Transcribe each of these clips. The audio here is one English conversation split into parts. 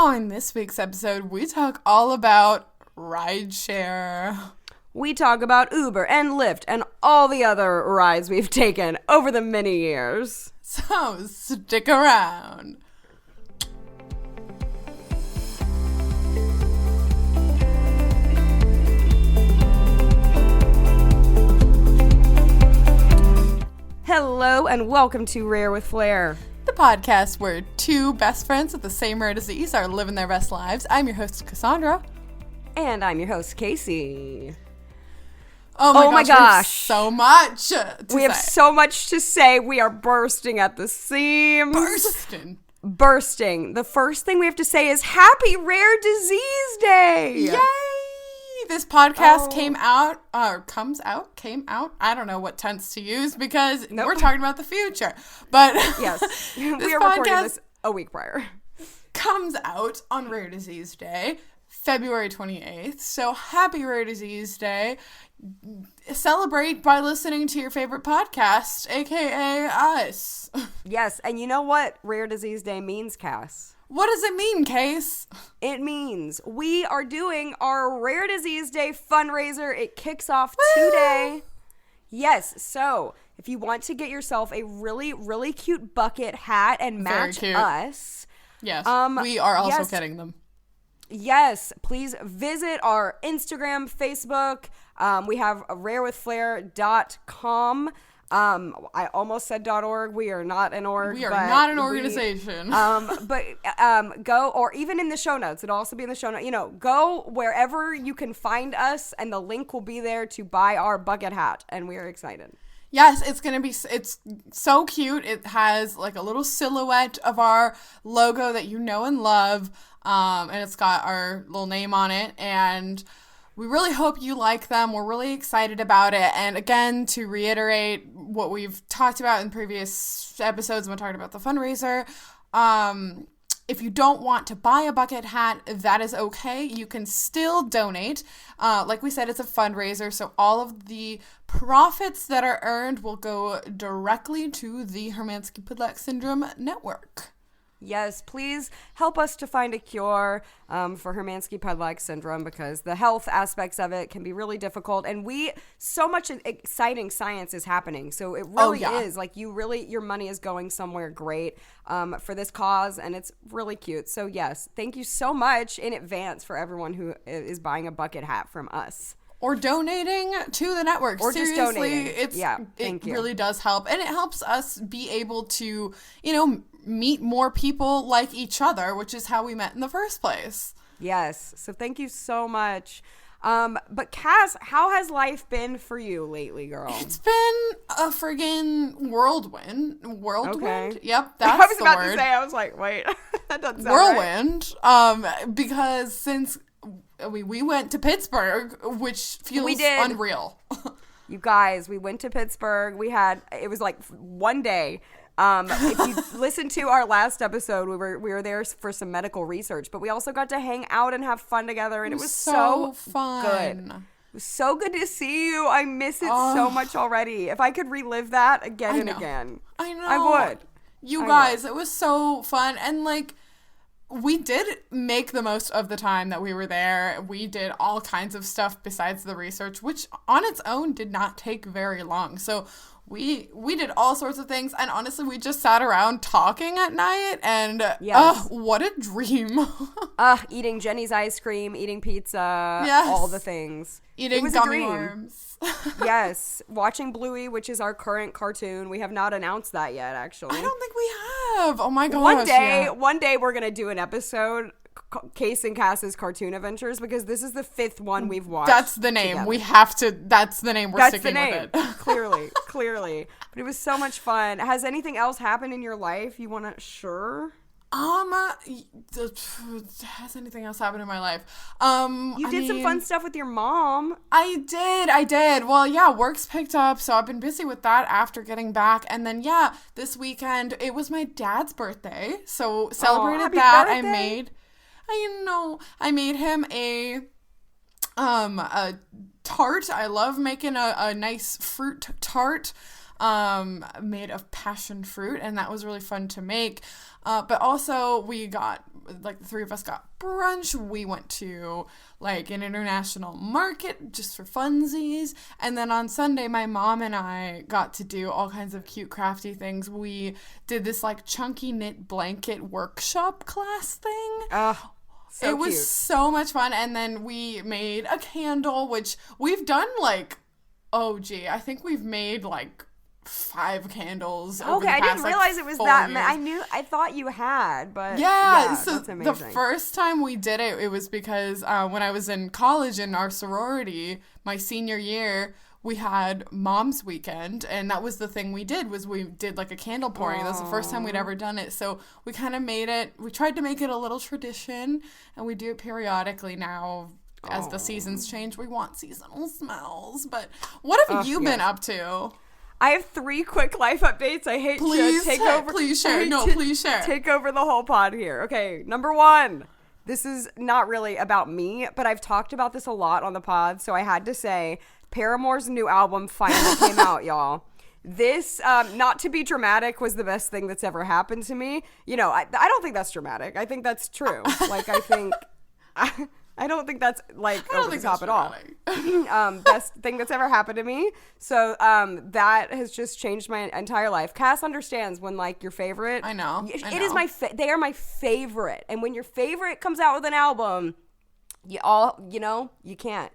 On this week's episode, we talk all about rideshare. We talk about Uber and Lyft and all the other rides we've taken over the many years. So stick around. Hello and welcome to Rare with Flair, The podcast where two best friends with the same rare disease are living their best lives. I'm your host, Cassandra. and I'm your host, Casey. Oh my gosh. So much We have so much to say. We are bursting at the seams. Bursting. The first thing we have to say is Happy Rare Disease Day. Yay! This podcast came out. I don't know what tense to use because we're talking about the future. But yes, we are recording this a week prior. Comes out on Rare Disease Day, February 28th. So happy Rare Disease Day. Celebrate by listening to your favorite podcast, aka us. Yes, and you know what Rare Disease Day means, Cass? What does it mean, Case? It means we are doing our Rare Disease Day fundraiser. It kicks off today. Yes, so if you want to get yourself a really, really cute bucket hat and match us. Yes, we are also getting them. Yes, please visit our Instagram, Facebook. We have rarewithflair.com. I almost said .org. We are not an org. We are not an organization. Go, or even in the show notes. It'll also be in the show notes. You know, go wherever you can find us, and the link will be there to buy our bucket hat, and we are excited. Yes, it's so cute. It has like a little silhouette of our logo that you know and love, and it's got our little name on it, and we really hope you like them. We're really excited about it. And again, to reiterate what we've talked about in previous episodes when we talked about the fundraiser, if you don't want to buy a bucket hat, that is okay. You can still donate. Like we said, it's a fundraiser, so all of the profits that are earned will go directly to the Hermansky-Pudlak Syndrome Network. Yes, please help us to find a cure for Hermansky-Pudlak syndrome, because the health aspects of it can be really difficult, and so much exciting science is happening. So it really is like your money is going somewhere great for this cause, and it's really cute. So yes, thank you so much in advance for everyone who is buying a bucket hat from us. Or donating to the network. Or seriously, just donating. It really does help. And it helps us be able to, meet more people like each other, which is how we met in the first place. Yes. So thank you so much. But Cass, how has life been for you lately, girl? It's been a friggin' whirlwind. Okay. Yep, that's the word. I was about to say, I was like, wait, that doesn't sound whirlwind. Right. Because since we went to Pittsburgh, which feels unreal. You guys, we went to Pittsburgh. It was like one day. If you listen to our last episode, we were there for some medical research, but we also got to hang out and have fun together, and it was so fun. Good. It was so good to see you. I miss it so much already. If I could relive that again and again, I know. I would. You guys, it was so fun, and we did make the most of the time that we were there. We did all kinds of stuff besides the research, which on its own did not take very long. So we did all sorts of things, and honestly, we just sat around talking at night, and what a dream. Eating Jenny's ice cream, eating pizza, all the things. Eating gummy worms. Yes. Watching Bluey, which is our current cartoon. We have not announced that yet, actually. I don't think we have. Oh my gosh. One day we're going to do an episode, Case and Cass's Cartoon Adventures, because this is the 5th one we've watched. That's the name. Together. We have to. That's the name. We're sticking with it. Clearly. But it was so much fun. Has anything else happened in your life you want to share? Has anything else happened in my life? You did some fun stuff with your mom. I did. Well, yeah, work's picked up, so I've been busy with that after getting back. And then, this weekend, it was my dad's birthday, so celebrated that. Birthday. I made him a tart. I love making a nice fruit tart. made of passion fruit, and that was really fun to make. But also we got, like, the three of us got brunch. We went to, like, an international market just for funsies. And then on Sunday, my mom and I got to do all kinds of cute crafty things. We did this, like, chunky knit blanket workshop class thing. So it was cute. so much fun. And then we made a candle, which we've done, like, I think we've made, like, 5 candles. Okay, I didn't realize it was that many. I thought you had, but yeah, so that's amazing. The first time we did it, it was because when I was in college in our sorority, my senior year, we had Mom's Weekend, and that was the thing we did, was we did, like, a candle pouring. That was the first time we'd ever done it, so we kind of we tried to make it a little tradition, and we do it periodically now. As the seasons change, we want seasonal smells. But what have you been up to? I have 3 quick life updates. I hate to take over. Please share. No, please share. Take over the whole pod here. Okay, number 1. This is not really about me, but I've talked about this a lot on the pod, so I had to say, Paramore's new album finally came out, y'all. This, not to be dramatic, was the best thing that's ever happened to me. You know, I don't think that's dramatic. I think that's true. Like, I think... I don't think that's, like, over the top at all. Best thing that's ever happened to me. So that has just changed my entire life. Cass understands when, like, your favorite. I know. It is they are my favorite. And when your favorite comes out with an album, you can't.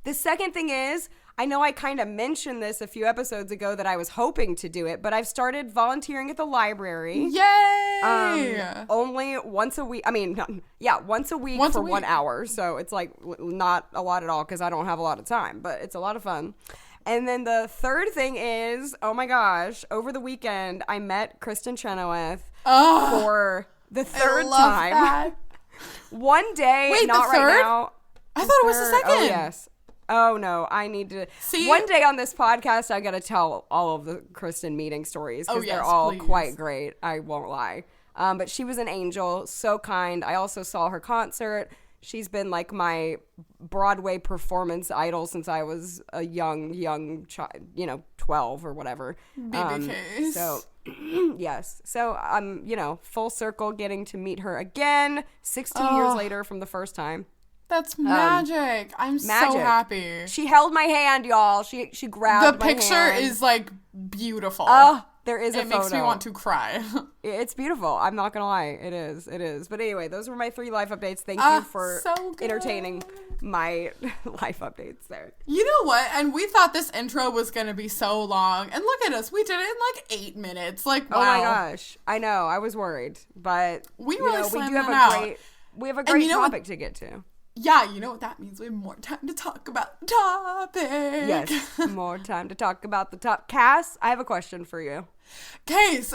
The second thing is, I know I kind of mentioned this a few episodes ago that I was hoping to do it, but I've started volunteering at the library. Yay! Only once a week. I mean, once a week for 1 hour. So it's, like, not a lot at all because I don't have a lot of time, but it's a lot of fun. And then the third thing is, oh my gosh, over the weekend, I met Kristen Chenoweth for the third time. That. One day, wait, not the third? right now. I thought it was the second. Oh, yes. Oh, no, I need to. See? One day on this podcast, I got to tell all of the Kristen meeting stories because they're all quite great. I won't lie. But she was an angel, so kind. I also saw her concert. She's been, like, my Broadway performance idol since I was a young child, 12 or whatever. BBKs. So, yes. So, I'm, full circle getting to meet her again 16 years later from the first time. That's magic. I'm so happy. She held my hand, y'all. She grabbed my hand. The picture is, like, beautiful. Oh, there is a photo. It makes me want to cry. It's beautiful. I'm not going to lie. It is. But anyway, those were my 3 life updates. Thank you for entertaining my life updates there. You know what? And we thought this intro was going to be so long. And look at us. We did it in, like, 8 minutes. Like, wow. Oh, my gosh. I know. I was worried. But, we do have a great topic to get to. Yeah, you know what that means? We have more time to talk about the topic. Yes, more time to talk about the top. Cass, I have a question for you. Case,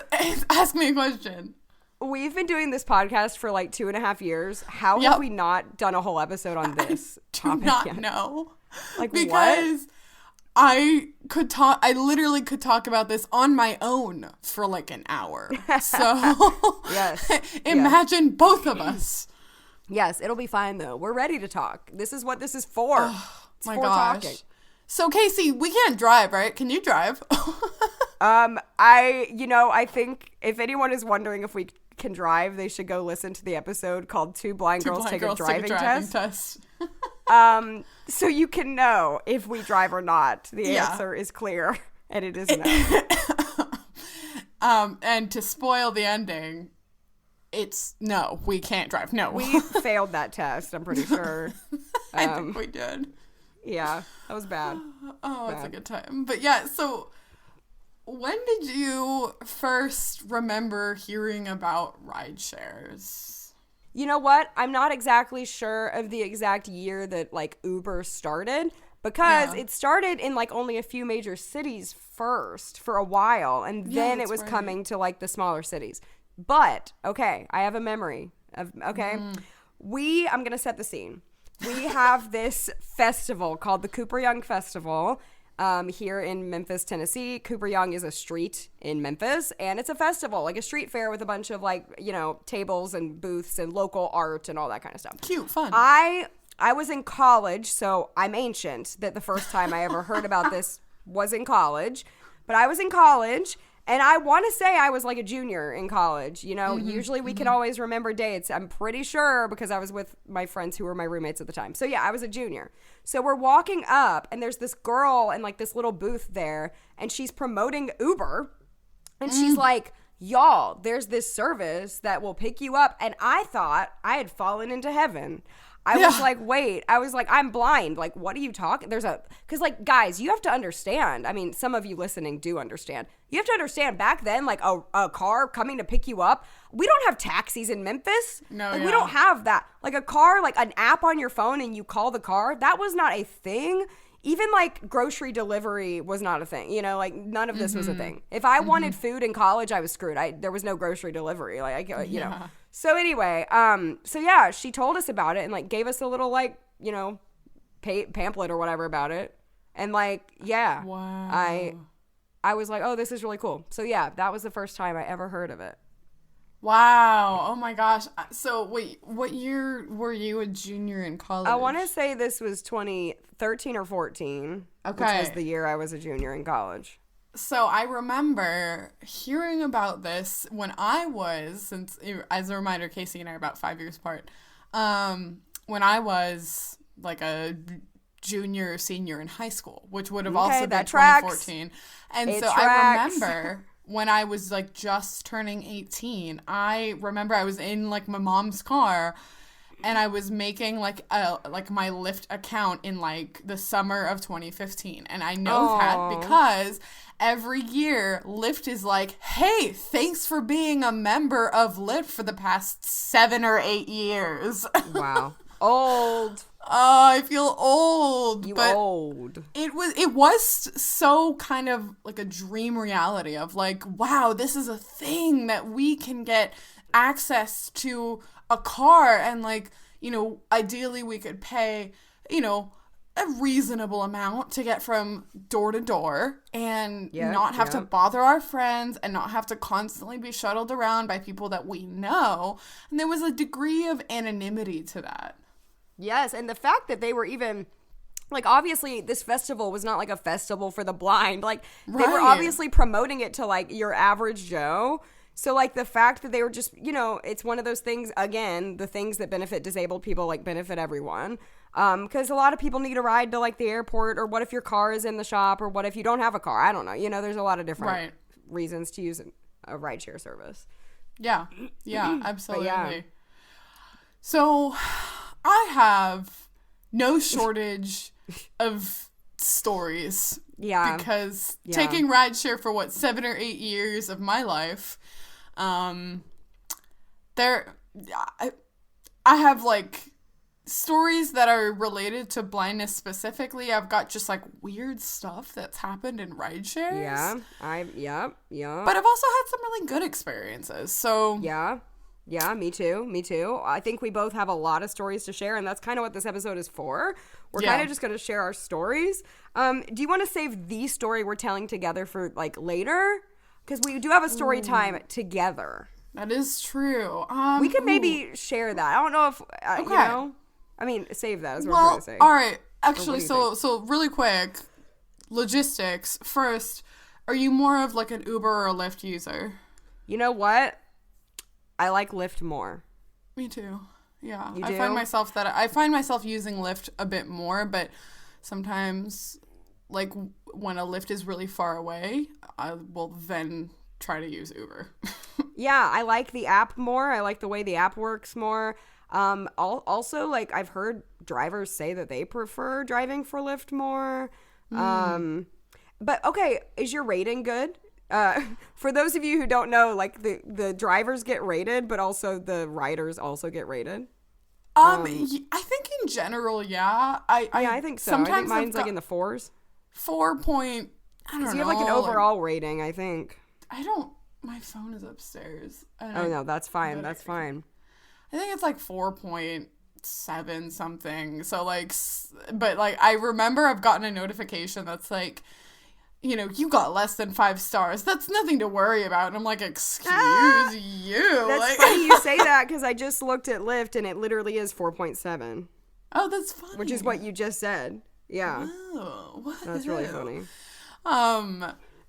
ask me a question. We've been doing this podcast for like 2.5 years. How have we not done a whole episode on this topic yet? I do not know. Like, because I literally could talk about this on my own for like an hour. So yes. Imagine both of us. Yes, it'll be fine though. We're ready to talk. This is what this is for. Oh, my gosh. Talking. So Casey, we can't drive, right? Can you drive? I think if anyone is wondering if we can drive, they should go listen to the episode called Two Blind Girls Take a Driving Test. So you can know if we drive or not. The answer is clear, and it is no. And to spoil the ending, it's no, we can't drive. No. We failed that test, I'm pretty sure. I think we did. Yeah, that was bad. Oh, it's a good time. But yeah, so when did you first remember hearing about ride shares? You know what? I'm not exactly sure of the exact year that like Uber started because it started in like only a few major cities first for a while, and then it was coming to like the smaller cities. But, okay, I have a memory of, I'm going to set the scene. We have this festival called the Cooper Young Festival here in Memphis, Tennessee. Cooper Young is a street in Memphis, and it's a festival, like a street fair with a bunch of like, tables and booths and local art and all that kind of stuff. Cute, fun. I was in college, so I'm ancient that the first time I ever heard about this was in college. But But I was in college, and I want to say I was like a junior in college. You know, usually we can always remember dates. I'm pretty sure because I was with my friends who were my roommates at the time. So yeah, I was a junior. So we're walking up, and there's this girl in like this little booth there, and she's promoting Uber. And she's like, y'all, there's this service that will pick you up. And I thought I had fallen into heaven. I was like, wait, I'm blind. Like, what are you talking? Because like, guys, you have to understand. I mean, some of you listening do understand. You have to understand back then, like a car coming to pick you up. We don't have taxis in Memphis. No, like, we don't have that. Like a car, like an app on your phone and you call the car. That was not a thing. Even like grocery delivery was not a thing, you know, like none of this was a thing. If I wanted food in college, I was screwed. There was no grocery delivery, like you know. So anyway, so yeah, she told us about it and like gave us a little like, you know, pamphlet or whatever about it. And like, yeah, wow. I was like, oh, this is really cool. So yeah, that was the first time I ever heard of it. Wow. Oh my gosh. So wait, what year were you a junior in college? I want to say this was 2013 or 14. Okay. Which was the year I was a junior in college. So I remember hearing about this when I was, since as a reminder, Casey and I are about 5 years apart. When I was like a junior or senior in high school, which would have also been 2014. And so I remember when I was like just turning 18, I remember I was in like my mom's car and I was making like my Lyft account in like the summer of 2015. And I know that because every year Lyft is like, hey, thanks for being a member of Lyft for the past 7 or 8 years. Wow. Old. Oh, I feel old. Old. It was so kind of like a dream reality of like, wow, this is a thing that we can get access to a car and like, you know, ideally we could pay, you know, a reasonable amount to get from door to door and not have to bother our friends and not have to constantly be shuttled around by people that we know. And there was a degree of anonymity to that. Yes, and the fact that they were even, like, obviously this festival was not like a festival for the blind. Like, they were obviously promoting it to, like, your average Joe. So, like, the fact that they were just, you know, it's one of those things, again, the things that benefit disabled people, like, benefit everyone. Because a lot of people need a ride to, like, the airport, or what if your car is in the shop, or what if you don't have a car? I don't know. You know, there's a lot of different reasons to use a rideshare service. Yeah, absolutely. So I have no shortage of stories. Yeah. Because taking rideshare for 7 or 8 years of my life, I have like stories that are related to blindness specifically. I've got just like weird stuff that's happened in rideshares. Yeah. But I've also had some really good experiences. So Yeah, me too. I think we both have a lot of stories to share, and that's kind of what this episode is for. We're kind of just going to share our stories. Do you want to save the story we're telling together for, like, later? Because we do have a story time together. That is true. We could maybe share that. I don't know if, you know? I mean, save that is what I'm trying to say. All right. Actually, so really quick, logistics. First, are you more of, like, an Uber or a Lyft user? You know what? I like Lyft more. Me too. Yeah. You do? I find myself using Lyft a bit more, but sometimes like when a Lyft is really far away, I will then try to use Uber. Yeah, I like the app more. I like the way the app works more. Also, like, I've heard drivers say that they prefer driving for Lyft more. But okay, is your rating good? For those of you who don't know, like, the drivers get rated, but also the riders also get rated. I think in general, yeah. I think so. I think mine's like in the 4s. 4 point, I don't know. You have like an overall rating, I think. My phone is upstairs. Oh no, that's fine. That's fine. I think it's like 4.7 something. So like, but like, I remember I've gotten a notification that's like, you know, you got less than 5 stars. That's nothing to worry about. And I'm like, excuse you. That's like, funny you say that because I just looked at Lyft and it literally is 4.7. Oh, that's funny. Which is what you just said. Yeah. Oh, that's really funny.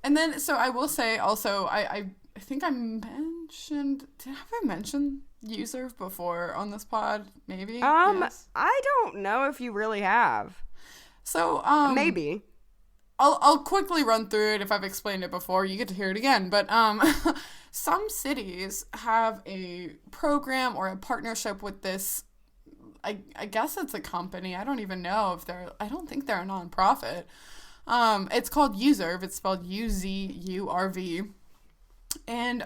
And then, so I will say also, I think I mentioned, did I ever mention Userve before on this pod? Maybe? Yes. I don't know if you really have. So, maybe. I'll quickly run through it. If I've explained it before, you get to hear it again. But some cities have a program or a partnership with this. I guess it's a company. I don't even know if I don't think they're a nonprofit. It's called Userve. It's spelled Uzurv. And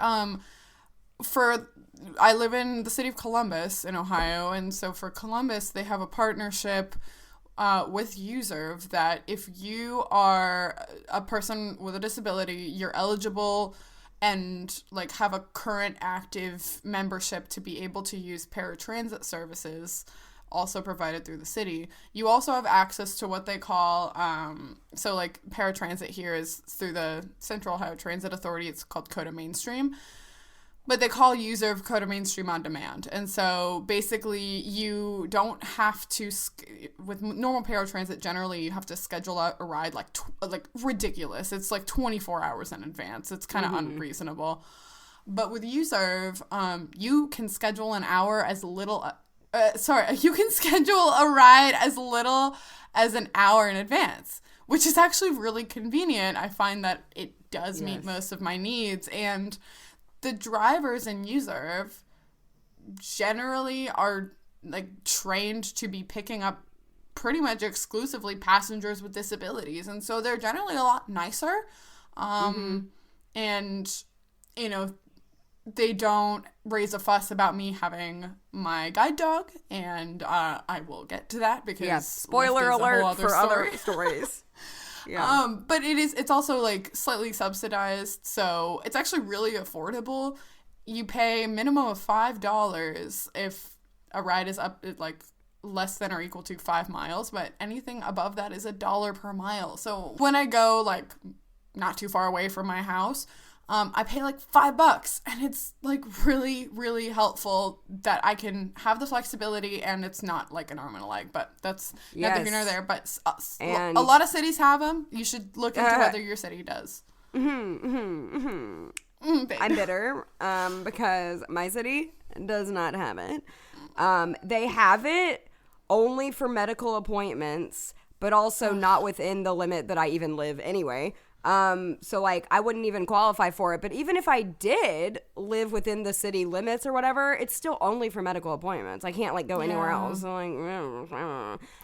I live in the city of Columbus in Ohio, and so for Columbus, they have a partnership with Userve that if you are a person with a disability, you're eligible and like have a current active membership to be able to use paratransit services also provided through the city. You also have access to what they call, so like paratransit here is through the Central Ohio Transit Authority. It's called Coda Mainstream. But they call Userve Coda Mainstream on demand. And so basically you don't have to, with normal paratransit, generally you have to schedule a ride like ridiculous. It's like 24 hours in advance. It's kind of unreasonable. But with Userve, you can schedule an hour as little, you can schedule a ride as little as an hour in advance, which is actually really convenient. I find that it does meet most of my needs. And the drivers in Userve generally are like trained to be picking up pretty much exclusively passengers with disabilities, and so they're generally a lot nicer. And you know, they don't raise a fuss about me having my guide dog, and I will get to that because spoiler alert for other stories. Yeah. But it's also like slightly subsidized, so it's actually really affordable. You pay minimum of $5 if a ride is up like less than or equal to 5 miles, but anything above that is $1 per mile. So when I go like not too far away from my house, I pay like $5, and it's like really, really helpful that I can have the flexibility, and it's not like an arm and a leg, but that's neither here nor there. But a lot of cities have them. You should look into whether your city does. I'm bitter because my city does not have it. They have it only for medical appointments, but also not within the limit that I even live anyway. So like I wouldn't even qualify for it, but even if I did live within the city limits or whatever, it's still only for medical appointments. I can't like go anywhere else. So, like,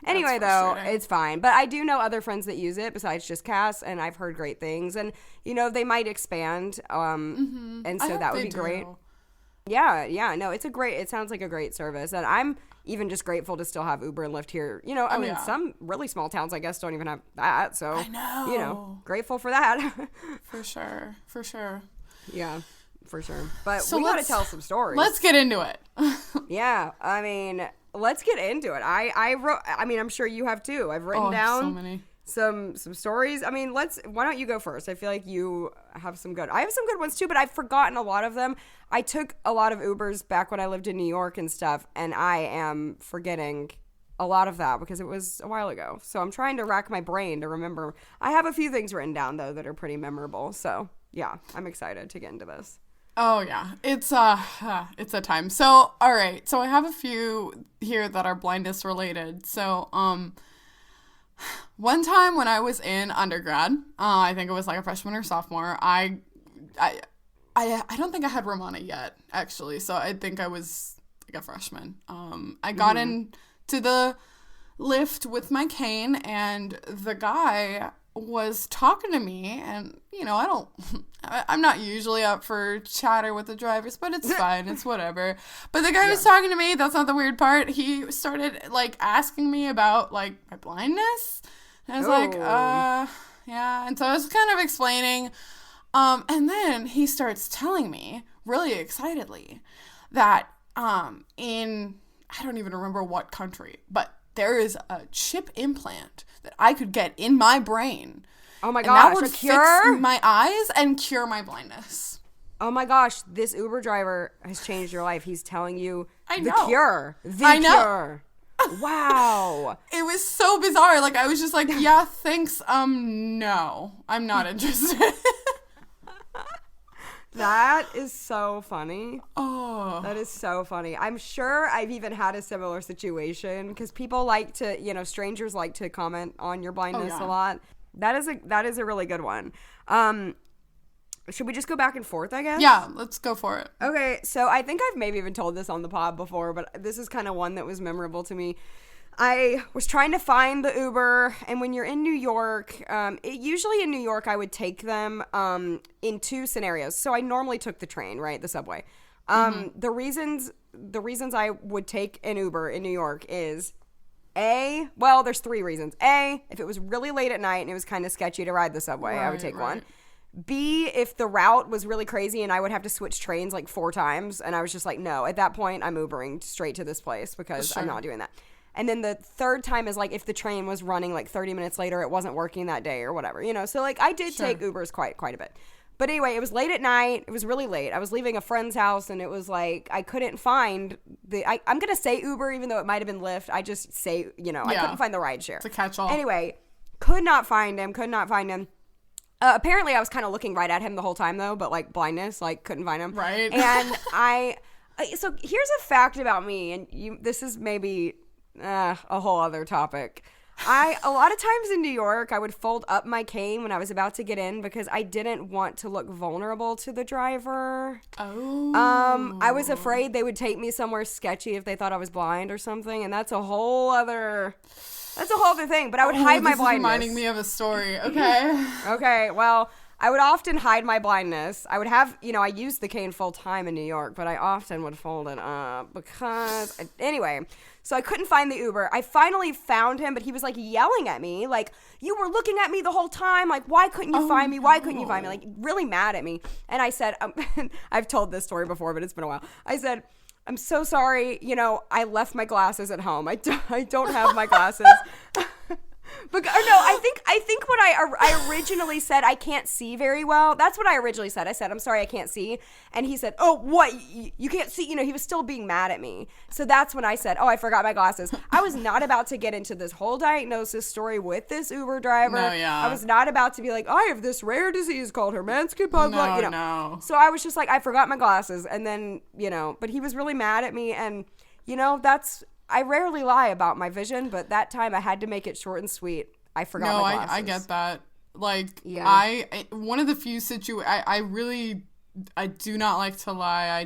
anyway, though, it's fine. But I do know other friends that use it besides just Cass, and I've heard great things, and you know, they might expand. And so that would be great. Yeah, no, it sounds like a great service, and I'm even just grateful to still have Uber and Lyft here. You know, I mean, some really small towns, I guess, don't even have that, so, I know. You know, grateful for that. For sure. Yeah, for sure. But so we gotta tell some stories. Let's get into it. Yeah, I mean, let's get into it. I wrote, I mean, I'm sure you have too. I've written down so many. Some stories. I mean, why don't you go first? I feel like you have some good. I have some good ones too, but I've forgotten a lot of them. I took a lot of Ubers back when I lived in New York and stuff, and I am forgetting a lot of that because it was a while ago. So I'm trying to rack my brain to remember. I have a few things written down though that are pretty memorable. So yeah, I'm excited to get into this. Oh yeah, it's a time. So all right, so I have a few here that are blindness related. So one time when I was in undergrad, I think it was like a freshman or sophomore, I don't think I had Ramona yet, actually, so I think I was like a freshman. I got into the lift with my cane, and the guy was talking to me, and, you know, I'm not usually up for chatter with the drivers, but it's fine, it's whatever. But the guy was talking to me, that's not the weird part. He started, like, asking me about, like, my blindness, and I was like, yeah, and so I was kind of explaining, and then he starts telling me, really excitedly, that, in, I don't even remember what country, but there is a chip implant that I could get in my brain. Oh my gosh, and that would fix my eyes and cure my blindness. Oh my gosh, this Uber driver has changed your life. He's telling you the cure. I know. Cure. Wow. It was so bizarre. Like, I was just like, yeah, thanks. No, I'm not interested. That is so funny. Oh. That is so funny. I'm sure I've even had a similar situation because people like to, strangers like to comment on your blindness a lot. That is a really good one. Should we just go back and forth, I guess? Yeah, let's go for it. Okay, so I think I've maybe even told this on the pod before, but this is kind of one that was memorable to me. I was trying to find the Uber, and when you're in New York, usually in New York, I would take them in two scenarios. So I normally took the train, right, the subway. The reasons I would take an Uber in New York is there's three reasons. A, if it was really late at night and it was kind of sketchy to ride the subway, I would take one. B, if the route was really crazy and I would have to switch trains like 4 times, and I was just like, no, at that point, I'm Ubering straight to this place because I'm not doing that. And then the third time is like if the train was running like 30 minutes later, it wasn't working that day or whatever, So like I did take Ubers quite a bit. But anyway, it was late at night. It was really late. I was leaving a friend's house, and it was like I couldn't find I'm going to say Uber, even though it might have been Lyft. I just say, I couldn't find the rideshare. It's a catch-all. Anyway, could not find him. Apparently, I was kind of looking right at him the whole time, though, but like blindness, like couldn't find him. Right. And so here's a fact about me, and this is maybe a whole other topic. A lot of times in New York, I would fold up my cane when I was about to get in because I didn't want to look vulnerable to the driver. Oh. I was afraid they would take me somewhere sketchy if they thought I was blind or something, and that's a whole other thing. But I would hide my blindness. This is reminding me of a story. Okay. Okay. Well, I would often hide my blindness. I would have, I used the cane full time in New York, but I often would fold it up because, anyway, so I couldn't find the Uber. I finally found him, but he was like yelling at me, like, you were looking at me the whole time. Like, why couldn't you find me? Why couldn't you find me? Like, really mad at me. And I said, I've told this story before, but it's been a while. I said, I'm so sorry. I left my glasses at home. I don't have my glasses. But no, I think what I originally said, I can't see very well. That's what I originally said. I said, I'm sorry, I can't see. And he said, oh, what? You can't see? He was still being mad at me. So that's when I said, oh, I forgot my glasses. I was not about to get into this whole diagnosis story with this Uber driver. No, yeah. I was not about to be like, I have this rare disease called Hermansky Pudlak. No. So I was just like, I forgot my glasses. And then, but he was really mad at me. And, I rarely lie about my vision, but that time I had to make it short and sweet. I forgot my glasses. I get that. Like, yeah. I one of the few I do not like to lie.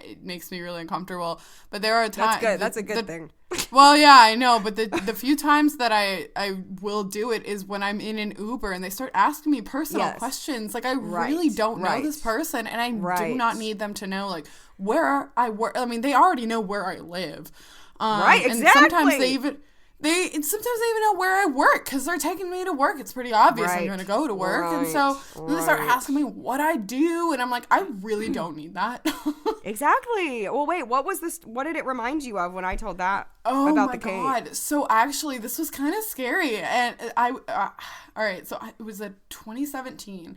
It makes me really uncomfortable. But there are times. That's good. That's a good thing. Well, yeah, I know. But the few times that I will do it is when I'm in an Uber and they start asking me personal questions. Like, I really don't know this person, and I do not need them to know, like, where I work. I mean, they already know where I live. Right, exactly. And sometimes they even know where I work because they're taking me to work. It's pretty obvious I'm going to go to work. And so then they start asking me what I do. And I'm like, I really don't need that. Exactly. Well, wait, what was this? What did it remind you of when I told that about the cane? God. So actually, this was kind of scary. And all right. So it was 2017.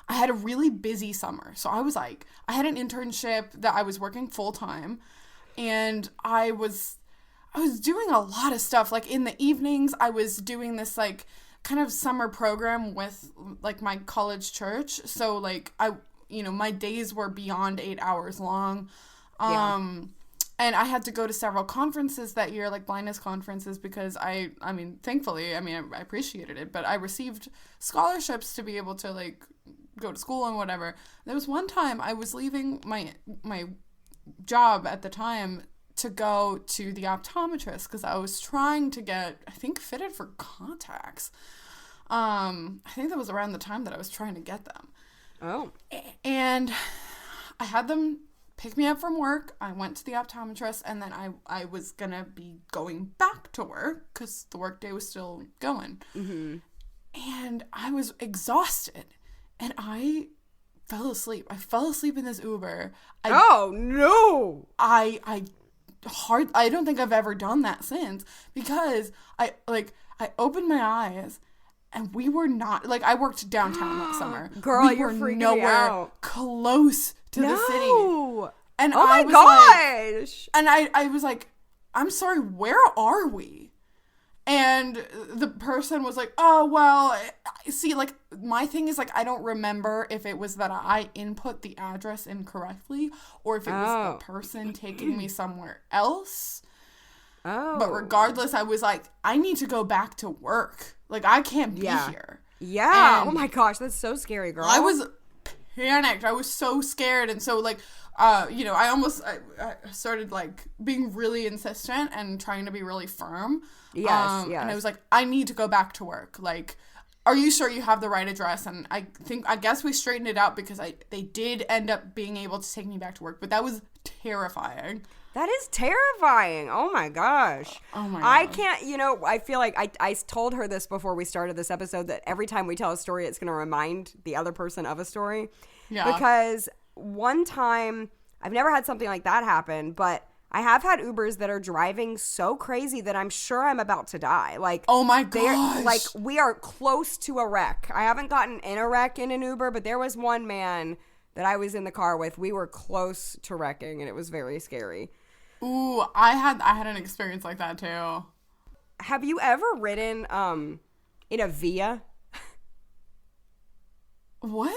I had a really busy summer. So I had an internship that I was working full time. And I was doing a lot of stuff. Like in the evenings, I was doing this like kind of summer program with like my college church. So like my days were beyond 8 hours long. And I had to go to several conferences that year, like blindness conferences, because I thankfully, I appreciated it, but I received scholarships to be able to like go to school and whatever. There was one time I was leaving my job at the time to go to the optometrist because I was trying to get, I think, fitted for contacts. I think that was around the time that I was trying to get them. Oh. And I had them pick me up from work. I went to the optometrist, and then I was going to be going back to work because the workday was still going. Mm-hmm. And I was exhausted, and I fell asleep. I fell asleep in this Uber. Oh, no! I don't think I've ever done that since because I opened my eyes and we were not, like, I worked downtown that summer. Girl, we you're were freaking nowhere me out. close to the city. And oh I my was gosh! Like, and I was like, I'm sorry, where are we? And the person was like, oh, well, see, like, my thing is, like, I don't remember if it was that I input the address incorrectly or if it was the person taking me somewhere else. Oh. But regardless, I was like, I need to go back to work. Like, I can't be here. Yeah. And oh, my gosh. That's so scary, girl. I was panicked. I was so scared. And so, like, you know, I started, like, being really insistent and trying to be really firm. Yes. And I was like, I need to go back to work. Like, are you sure you have the right address? And I guess we straightened it out because they did end up being able to take me back to work. But that was terrifying. That is terrifying. Oh, my gosh. Oh, my gosh. I can't, you know, I feel like I told her this before we started this episode that every time we tell a story, it's going to remind the other person of a story. Yeah. Because one time, I've never had something like that happen, but I have had Ubers that are driving so crazy that I'm sure I'm about to die. Like, oh my gosh. Like, we are close to a wreck. I haven't gotten in a wreck in an Uber, but there was one man that I was in the car with. We were close to wrecking, and it was very scary. Ooh, I had an experience like that too. Have you ever ridden in a Via? What?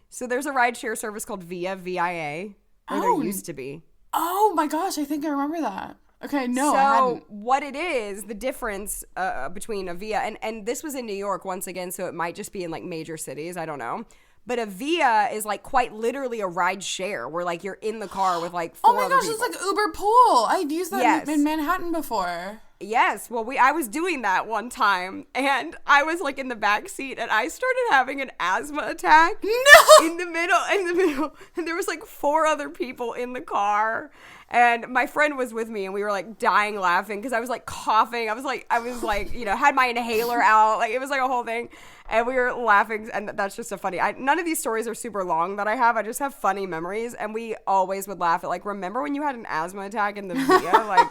So there's a rideshare service called Via, V-I-A, or there used to be. Oh my gosh, I think I remember that. Okay, no, so I hadn't. What it is, the difference between a Via, and this was in New York once again, so it might just be in like major cities, I don't know. But a Via is like quite literally a ride share where like you're in the car with like four other people. It's like Uber Pool. I'd used that in Manhattan before. Yes. Well, I was doing that one time and I was like in the back seat and I started having an asthma attack. No! In the middle. And there was like four other people in the car. And my friend was with me and we were like dying laughing because I was like coughing. I was like, you know, had my inhaler out. Like it was like a whole thing. And we were laughing, and that's just so funny. None of these stories are super long that I have. I just have funny memories, and we always would laugh at, like, remember when you had an asthma attack in the Via? Like,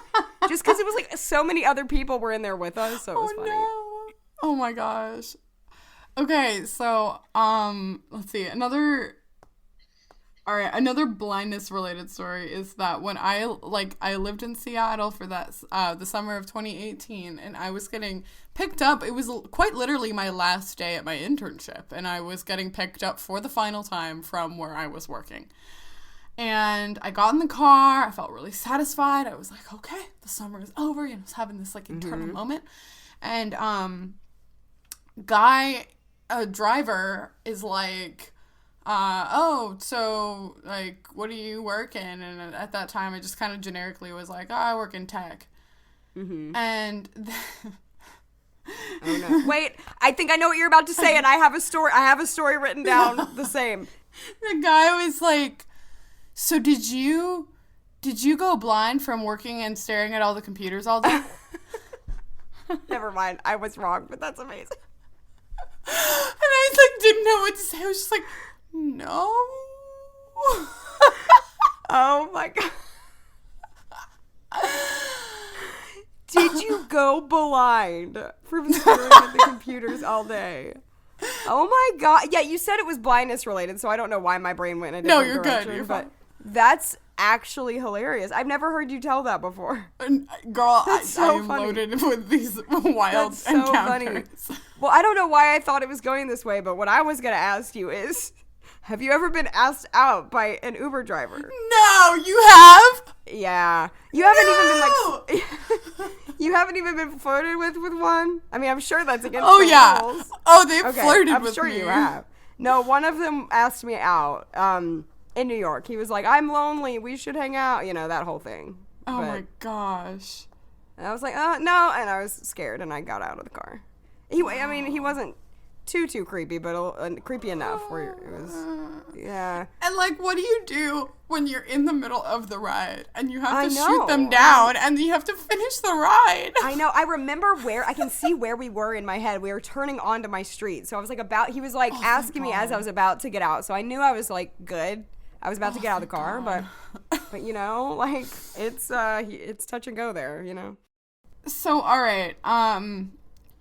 just because it was, like, so many other people were in there with us, so it was funny. No. Oh, my gosh. Okay, so, let's see. Another blindness-related story is that when I lived in Seattle for that, the summer of 2018, and I was getting picked up. It was quite literally my last day at my internship, and I was getting picked up for the final time from where I was working. And I got in the car. I felt really satisfied. I was like, okay, the summer is over. You know, I was having this like internal moment. And a driver is like, oh, so, like, what do you work in? And at that time, I just kind of generically was like, oh, I work in tech. Mm-hmm. And... Oh, no. Wait, I think I know what you're about to say, and I have a story written down the same. The guy was like, so did you go blind from working and staring at all the computers all day? Never mind. I was wrong, but that's amazing. And I, like, didn't know what to say. I was just like... No. Oh my god. Did you go blind from staring at the computers all day? Oh my god. Yeah, you said it was blindness related, so I don't know why my brain went in a different direction. No, you're good. You're fine. That's actually hilarious. I've never heard you tell that before. Girl, I am loaded with these wild encounters. Funny. Well, I don't know why I thought it was going this way, but what I was going to ask you is, have you ever been asked out by an Uber driver? No, you have? Yeah. You haven't even been like... You haven't even been flirted with one? I mean, I'm sure that's against the rules. Oh, they've flirted with me. I'm sure you have. No, one of them asked me out in New York. He was like, I'm lonely. We should hang out. You know, that whole thing. Oh, my gosh. And I was like, no. And I was scared, and I got out of the car. He wasn't too creepy, but creepy enough where it was, yeah. And, like, what do you do when you're in the middle of the ride and you have to shoot them down and you have to finish the ride? I know. I remember I can see where we were in my head. We were turning onto my street. So I was like he was like asking me as I was about to get out. So I knew I was like good. I was about to get out of the car, but you know, like it's touch and go there, you know. So, all right.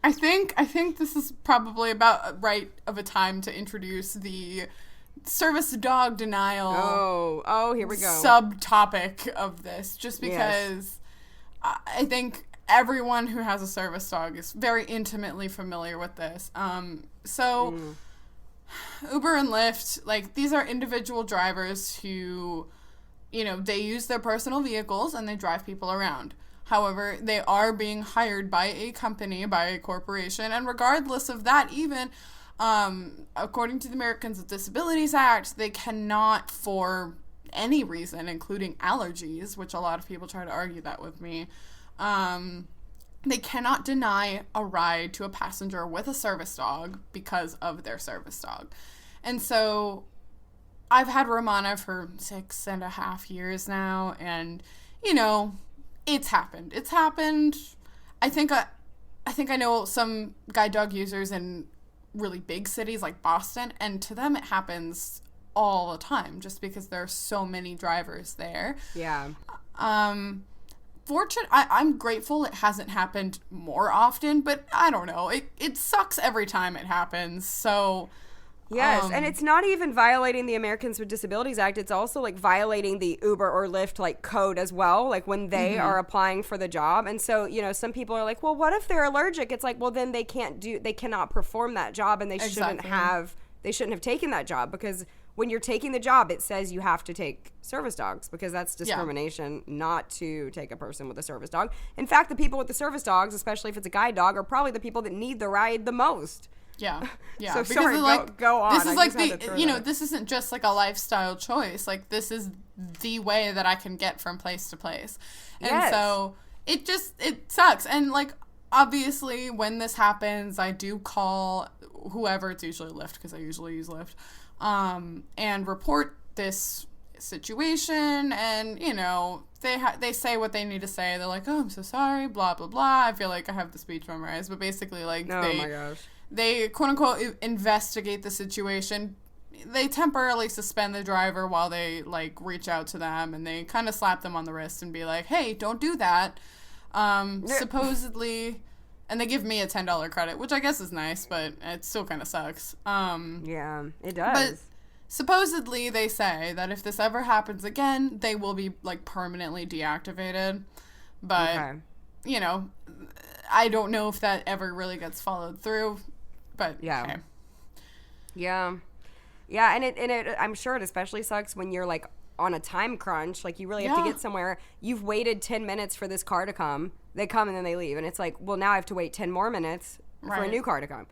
I think this is probably about right of a time to introduce the service dog denial. Oh, here we go. Subtopic of this, just because I think everyone who has a service dog is very intimately familiar with this. So Uber and Lyft, like, these are individual drivers who, you know, they use their personal vehicles and they drive people around. However, they are being hired by a company, by a corporation, and regardless of that, even according to the Americans with Disabilities Act, they cannot, for any reason, including allergies, which a lot of people try to argue that with me, they cannot deny a ride to a passenger with a service dog because of their service dog. And so I've had Romana for 6.5 years now, and, you know, it's happened. It's happened. I think I know some guide dog users in really big cities like Boston, and to them it happens all the time just because there are so many drivers there. Yeah. I'm grateful it hasn't happened more often, but I don't know. It sucks every time it happens. So yes, and it's not even violating the Americans with Disabilities Act. It's also, like, violating the Uber or Lyft, like, code as well, like, when they are applying for the job. And so, you know, some people are like, well, what if they're allergic? It's like, well, then they cannot perform that job, and they shouldn't have taken that job, because when you're taking the job, it says you have to take service dogs, because that's discrimination not to take a person with a service dog. In fact, the people with the service dogs, especially if it's a guide dog, are probably the people that need the ride the most. Yeah. So because sorry, like, go on. This is like this isn't just like a lifestyle choice. Like, this is the way that I can get from place to place. And so it sucks. And, like, obviously when this happens, I do call whoever, it's usually Lyft because I usually use Lyft, and report this situation. And, you know, they say what they need to say. They're like, oh, I'm so sorry, blah, blah, blah. I feel like I have the speech memorized, but basically, like, oh my gosh. They, quote-unquote, investigate the situation. They temporarily suspend the driver while they, like, reach out to them, and they kind of slap them on the wrist and be like, hey, don't do that. Supposedly, and they give me a $10 credit, which I guess is nice, but it still kind of sucks. Yeah, it does. But supposedly, they say that if this ever happens again, they will be, like, permanently deactivated. But, you know, I don't know if that ever really gets followed through. But okay. Yeah, and it I'm sure it especially sucks when you're, like, on a time crunch. Like, you really have to get somewhere. You've waited 10 minutes for this car to come. They come and then they leave, and it's like, well, now I have to wait 10 more minutes for a new car to come.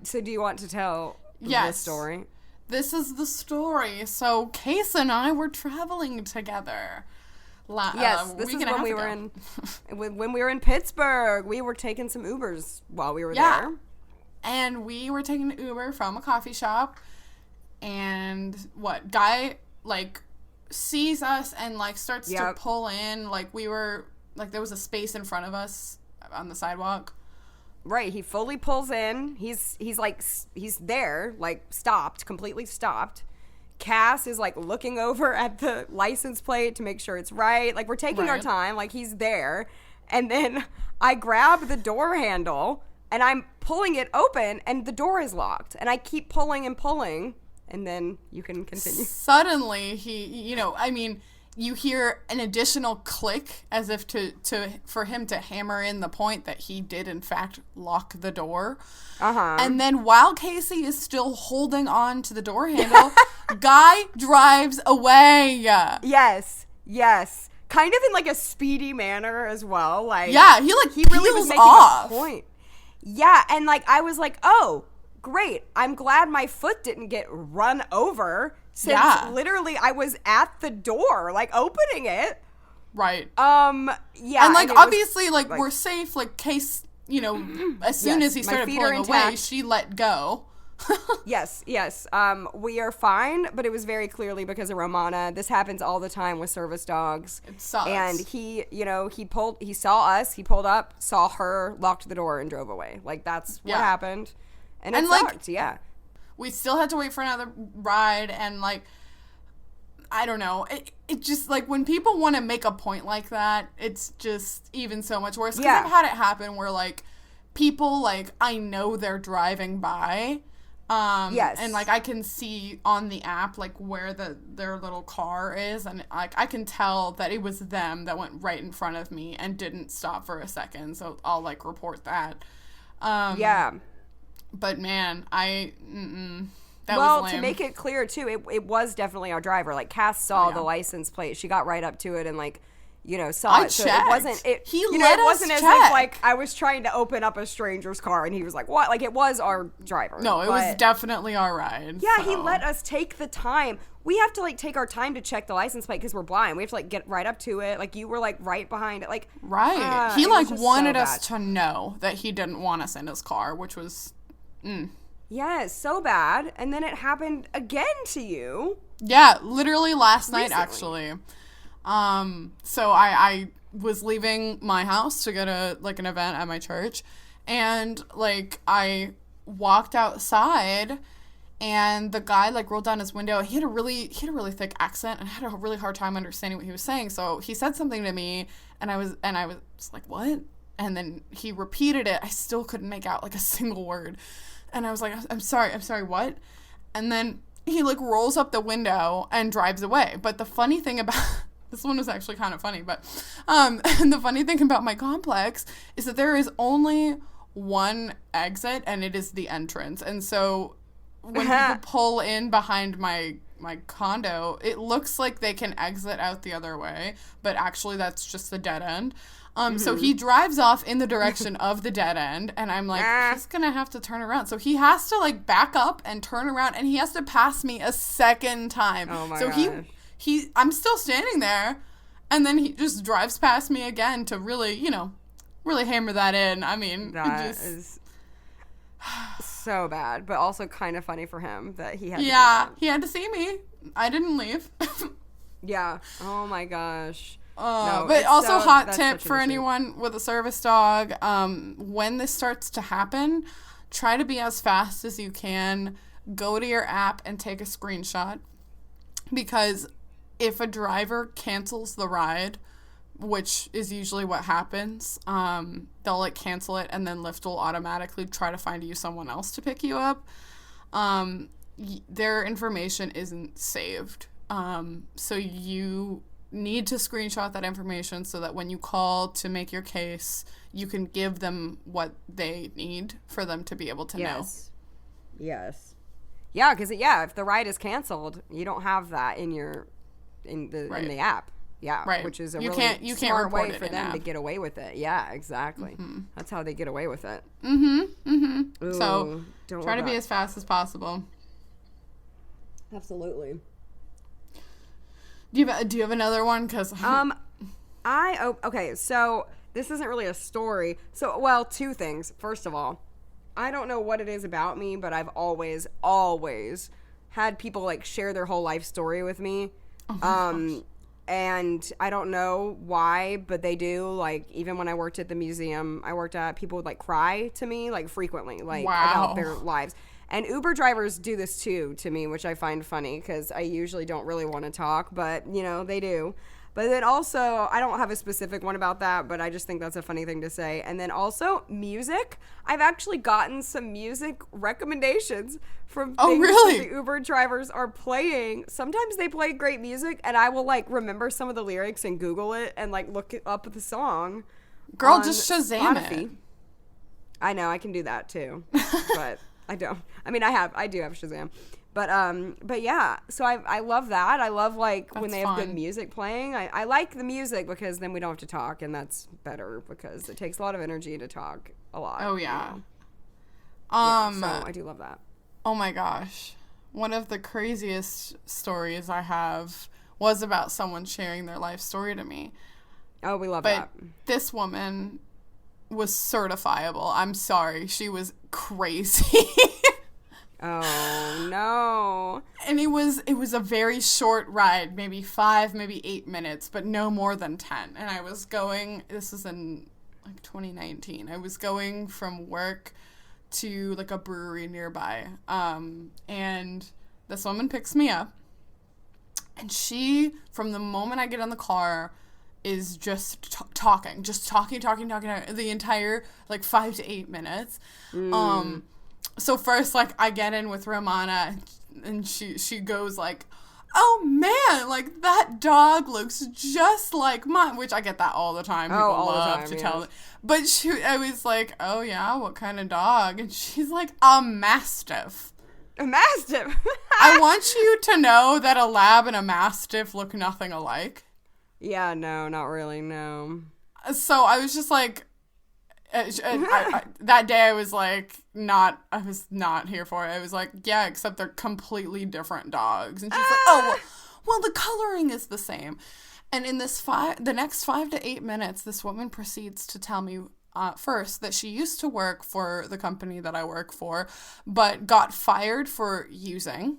So do you want to tell this story? This is the story. So Case and I were traveling together. This is when we were when we were in Pittsburgh. We were taking some Ubers while we were there. And we were taking an Uber from a coffee shop, and guy, like, sees us and, like, starts to pull in. Like, we were, like, there was a space in front of us on the sidewalk. Right, he fully pulls in. He's there, like, completely stopped. Cass is, like, looking over at the license plate to make sure it's right. Like, we're taking our time. Like, he's there. And then I grab the door handle, and I'm pulling it open, and the door is locked. And I keep pulling and pulling, and then you can continue. Suddenly, you hear an additional click as if for him to hammer in the point that he did, in fact, lock the door. And then while Casey is still holding on to the door handle, Guy drives away. Yes. Kind of in, like, a speedy manner as well. Like, yeah, he really was making off. A point. Yeah, and, like, I was like, oh, great. I'm glad my foot didn't get run over, since literally I was at the door, like, opening it. Right. Yeah. And, like, obviously, like, we're safe. Like, Case, you know, as soon as he started pulling away, she let go. Yes. We are fine, but it was very clearly because of Romana. This happens all the time with service dogs. It sucks. And he saw us, he pulled up, saw her, locked the door, and drove away. Like, that's what happened. And it sucked, We still had to wait for another ride, and, like, I don't know. It just, like, when people want to make a point like that, it's just even so much worse. Because I've had it happen where, like, people, like, I know they're driving by, Yes. And like I can see on the app like where their little car is, and like I can tell that it was them that went right in front of me and didn't stop for a second. So I'll like report that. Yeah. But man, that Well, was lame. to make it clear too, it was definitely our driver. Like Cass saw yeah. the license plate. She got right up to it and like, saw I it. So checked. it wasn't. He it let us wasn't as check. if like I was trying to open up a stranger's car and he was like, "What?" Like it was our driver. No, it was definitely our ride. Yeah, so. he let us take the time. We have to like take our time to check the license plate because we're blind. We have to like get right up to it. Like you were like right behind it. Like Right. He it like was just wanted so us bad. to know that he didn't want us in his car, which was Yes, so bad. And then it happened again to you. yeah, literally last night Recently. actually. So I was leaving my house to go to like an event at my church, and like I walked outside and the guy like rolled down his window. He had a really thick accent and I had a really hard time understanding what he was saying. So he said something to me and I was like, "What?" And then he repeated it. I still couldn't make out like a single word. And I was like, I'm sorry, what?" And then he like rolls up the window and drives away. But the funny thing about this one was actually kind of funny, but and the funny thing about my complex is that there is only one exit and it is the entrance. And so when people pull in behind my condo, it looks like they can exit out the other way, but actually that's just the dead end. So he drives off in the direction of the dead end, and I'm like, he's gonna have to turn around. So he has to like back up and turn around, and he has to pass me a second time. Oh my so gosh. I'm still standing there, and then he just drives past me again to really, really hammer that in. I mean, That is so bad, but also kind of funny for him that he had to do yeah, that. he had to see me. I didn't leave. Yeah. Oh my gosh. But it's also so- hot that's tip such an for issue. anyone with a service dog, when this starts to happen, try to be as fast as you can. Go to your app and take a screenshot, because if a driver cancels the ride, which is usually what happens, they'll like cancel it and then Lyft will automatically try to find you someone else to pick you up. Their information isn't saved. So you need to screenshot that information so that when you call to make your case, you can give them what they need for them to be able to know. Yes. Yeah, because if the ride is canceled, you don't have that in the app. Yeah, Right. which is a You really can't smart report way it for in them to app. get away with it. Yeah, exactly. That's how they get away with it. Ooh, So don't try to love be that. as fast as possible. Absolutely. Do you have another one? Because Okay, so this isn't really a story. So, well, two things. First of all, I don't know what it is about me, but I've always had people like share their whole life story with me. And I don't know why, but they do. Like, even when I worked at the museum I worked at, people would like cry to me like frequently, like about their lives. And Uber drivers do this too to me, which I find funny because I usually don't really want to talk, but they do. But then also, I don't have a specific one about that, but I just think that's a funny thing to say. And then also, music. I've actually gotten some music recommendations from things really? that the Uber drivers are playing. Sometimes they play great music, and I will, like, remember some of the lyrics and Google it and, like, look up the song. girl, on just Shazam it. I know, I can do that, too. But I don't. I mean, I do have Shazam. But yeah, so I love that. I love like when That's they have good fun. music playing. I like the music because then we don't have to talk, and that's better because it takes a lot of energy to talk a lot. Oh yeah. So I do love that. Oh my gosh. One of the craziest stories I have was about someone sharing their life story to me. Oh, we love But that. this woman was certifiable. I'm sorry. She was crazy. Oh no. And it was a very short ride, maybe 5, maybe 8 minutes, but no more than 10. And I was going, this was in like 2019. I was going from work to like a brewery nearby. And this woman picks me up. And she, from the moment I get in the car, is just talking the entire like 5 to 8 minutes. so first, like, I get in with Romana, and she goes, like, oh, man, like, that dog looks just like mine, which I get that all the time. People all the love time, to yes. tell me. But I was like, oh, yeah, what kind of dog? And she's like, a Mastiff. A Mastiff. I want you to know that a Lab and a Mastiff look nothing alike. Yeah, no, not really, no. So I was just like, that day I was like, I was not here for it. I was like, yeah, except they're completely different dogs. And she's like, oh, well, the coloring is the same. And in the next 5 to 8 minutes, this woman proceeds to tell me first that she used to work for the company that I work for, but got fired for using.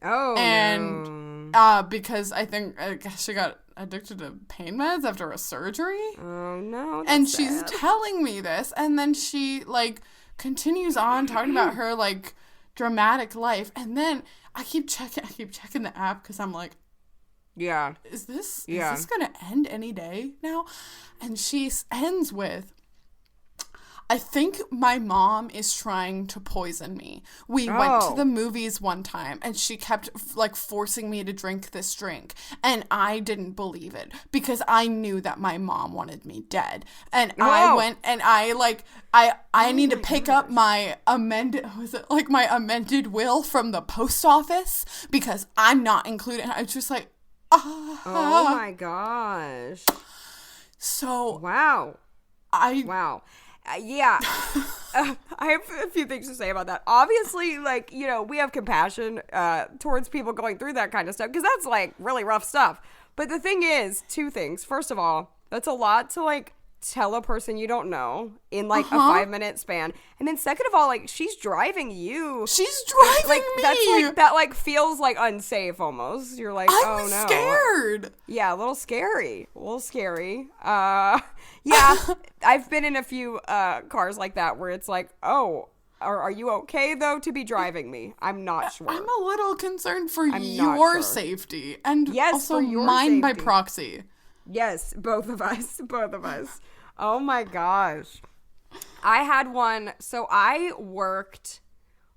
Oh, and because I think she got addicted to pain meds after a surgery. Oh no! And That's she's sad. telling me this, and then she like continues on talking about her like dramatic life, and then I keep checking the app because I'm like, Yeah. is this gonna end any day now? And she ends with, I think my mom is trying to poison me. We went to the movies one time and she kept like forcing me to drink this drink. And I didn't believe it because I knew that my mom wanted me dead. And I went and I need to pick up my amended will from the post office because I'm not included. I was just like, oh my gosh. So Wow. Yeah. I have a few things to say about that. Obviously, like, you know, we have compassion towards people going through that kind of stuff because that's, like, really rough stuff. But the thing is, two things. First of all, that's a lot to, like, tell a person you don't know in, like, a 5-minute span. And then second of all, like, she's driving you. She's driving me. That's, like, that, like, feels, like, unsafe almost. You're like, I oh, was no. scared. Yeah, a little scary. Yeah, I've been in a few cars like that where it's like, oh, are you okay, though, to be driving me? I'm not sure. I'm a little concerned for not your sure. safety. And Yes, also for your mine by safety. proxy. Yes, both of us. Oh, my gosh. I had one. So I worked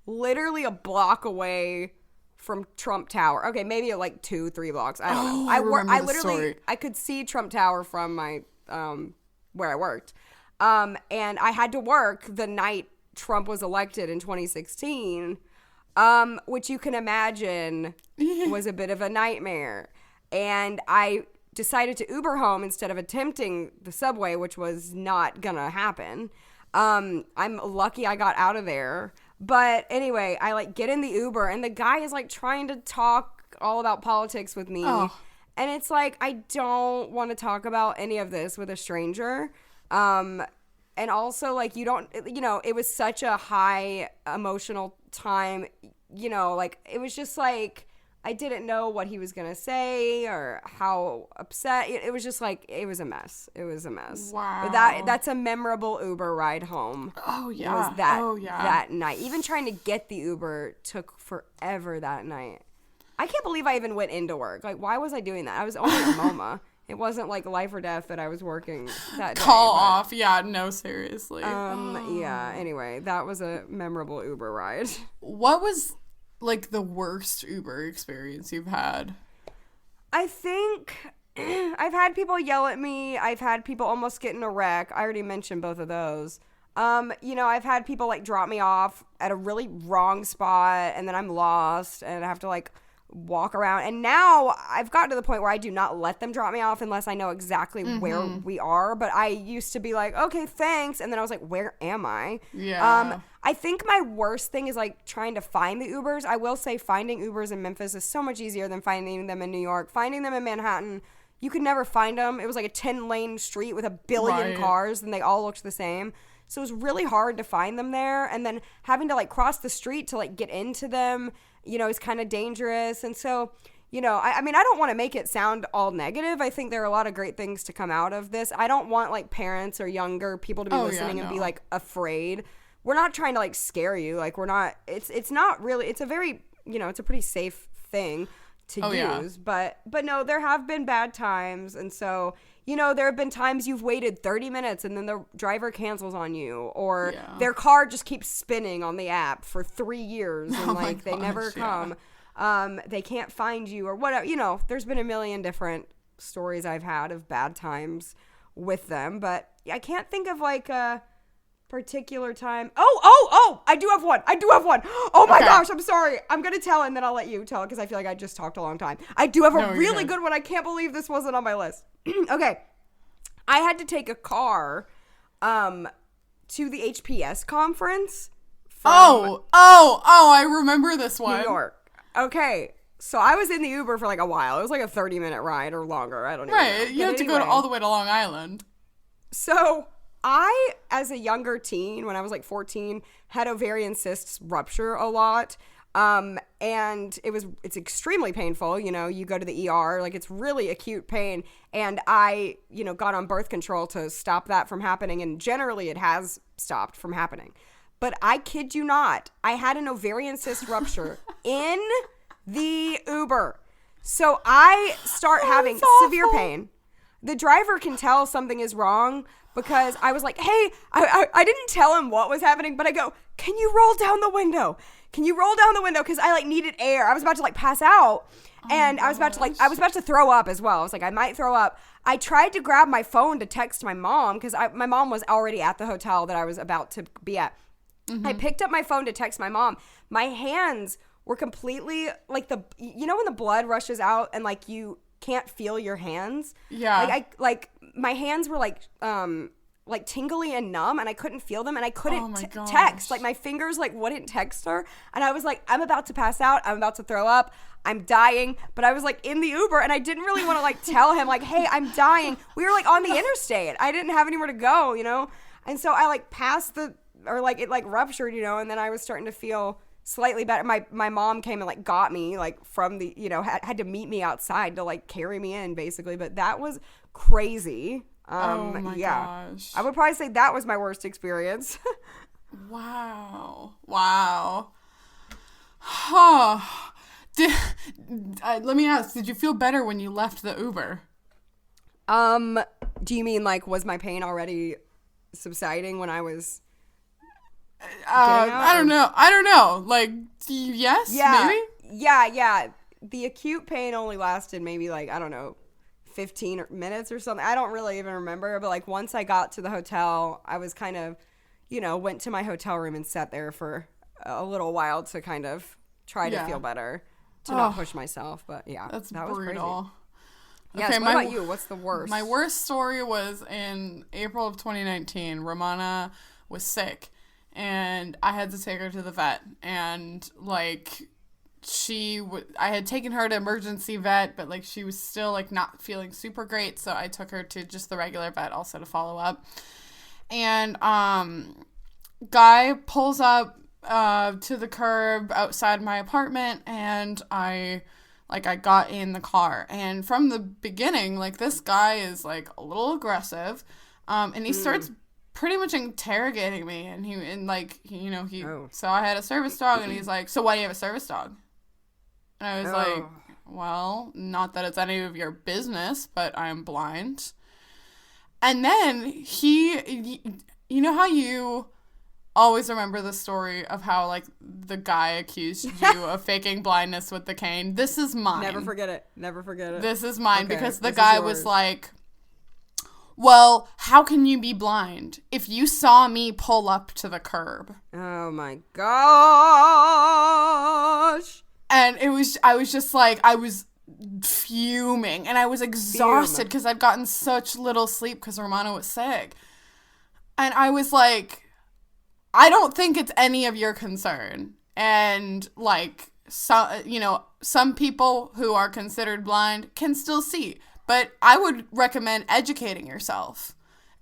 literally a block away from Trump Tower. Okay, maybe like 2-3 blocks. I don't know. I literally I could see Trump Tower from my where I worked. And I had to work the night Trump was elected in 2016, which you can imagine was a bit of a nightmare. And I decided to Uber home instead of attempting the subway, which was not gonna happen. I'm lucky I got out of there. But anyway, I like get in the Uber and the guy is like trying to talk all about politics with me. Oh. And it's like, I don't want to talk about any of this with a stranger. And also like, it was such a high emotional time, like it was just like, I didn't know what he was going to say or how upset. It was just like, it was a mess. Wow. But that's a memorable Uber ride home. Oh, yeah. Was that night. Even trying to get the Uber took forever that night. I can't believe I even went into work. Like, why was I doing that? I was only at MoMA. It wasn't like life or death that I was working that day. Call off. Yeah, no, seriously. Yeah, anyway, that was a memorable Uber ride. What was like the worst Uber experience you've had? I think I've had people yell at me. I've had people almost get in a wreck. I already mentioned both of those. I've had people like drop me off at a really wrong spot and then I'm lost and I have to like walk around. And now I've gotten to the point where I do not let them drop me off unless I know exactly where we are. But I used to be like, okay, thanks. And then I was like, where am I? Yeah. I think my worst thing is like trying to find the Ubers. I will say finding Ubers in Memphis is so much easier than finding them in New York. Finding them in Manhattan, you could never find them. It was like a 10-lane street with a billion cars and they all looked the same. So it was really hard to find them there. And then having to like cross the street to like get into them, is kind of dangerous. And so, I mean, I don't want to make it sound all negative. I think there are a lot of great things to come out of this. I don't want like parents or younger people to be listening and be like afraid. We're not trying to like scare you. Like we're not, it's not really, it's a very, it's a pretty safe thing to use. Yeah. But no, there have been bad times. And so, you know, there have been times you've waited 30 minutes and then the driver cancels on you, or Yeah. their car just keeps spinning on the app for 3 years and like they never come. They can't find you or whatever. You know, there's been a million different stories I've had of bad times with them, but I can't think of like a particular time. Oh, I do have one. Oh my gosh, I'm sorry. I'm going to tell and then I'll let you tell because I feel like I just talked a long time. I do have a really good one. I can't believe this wasn't on my list. Okay. I had to take a car to the HPS conference from I remember this one. New York. Okay. So I was in the Uber for like a while. It was like a 30-minute ride or longer. I don't even know. Right. You have to go all the way to Long Island. So I, as a younger teen, when I was like 14, had ovarian cysts rupture a lot. And it's extremely painful. You know, you go to the ER, like it's really acute pain. And I, you know, got on birth control to stop that from happening. And generally it has stopped from happening. But I kid you not, I had an ovarian cyst rupture in the Uber. So I start having severe pain. The driver can tell something is wrong because I was like, hey, I didn't tell him what was happening, but I go, can you roll down the window? Can you roll down the window? Because I like needed air. I was about to like pass out. And I was about to throw up as well. I was like, I might throw up. I tried to grab my phone to text my mom because my mom was already at the hotel that I was about to be at. Mm-hmm. I picked up my phone to text my mom. My hands were completely like you know when the blood rushes out and like you can't feel your hands? Yeah. Like my hands were like tingly and numb and I couldn't feel them and I couldn't text. Like my fingers like wouldn't text her. And I was like, I'm about to pass out. I'm about to throw up. I'm dying. But I was like in the Uber and I didn't really want to like tell him like, hey, I'm dying. We were like on the interstate. I didn't have anywhere to go, you know? And so I like passed it like ruptured, you know, and then I was starting to feel slightly better. My mom came and like got me like from the, you know, had to meet me outside to like carry me in basically. But that was crazy. Oh my gosh. I would probably say that was my worst experience. Wow. Huh. Let me ask, did you feel better when you left the Uber? Do you mean like was my pain already subsiding when I was I don't know. Like, yes, maybe? Yeah. The acute pain only lasted maybe like, I don't know, 15 minutes or something. I don't really even remember. But like once I got to the hotel, I was kind of, you know, went to my hotel room and sat there for a little while to kind of try to feel better, to not push myself. But yeah, that was brutal. Crazy. Yes, okay, what about you? What's the worst? My worst story was in April of 2019. Romana was sick. And I had to take her to the vet. And, like, I had taken her to emergency vet, but, like, she was still, like, not feeling super great. So I took her to just the regular vet also to follow up. And, guy pulls up to the curb outside my apartment. And I got in the car. And from the beginning, like, this guy is, like, a little aggressive. And he starts pretty much interrogating me, so I had a service dog, and he's like, so why do you have a service dog? And I was like, well, not that it's any of your business, but I'm blind. And then you know how you always remember the story of how, like, the guy accused you of faking blindness with the cane? This is mine. Never forget it. This is mine, because the guy was like, well, how can you be blind if you saw me pull up to the curb? Oh my gosh. And I was just like, I was fuming and I was exhausted because I'd gotten such little sleep because Romano was sick. And I was like, I don't think it's any of your concern. And like, some people who are considered blind can still see. But I would recommend educating yourself.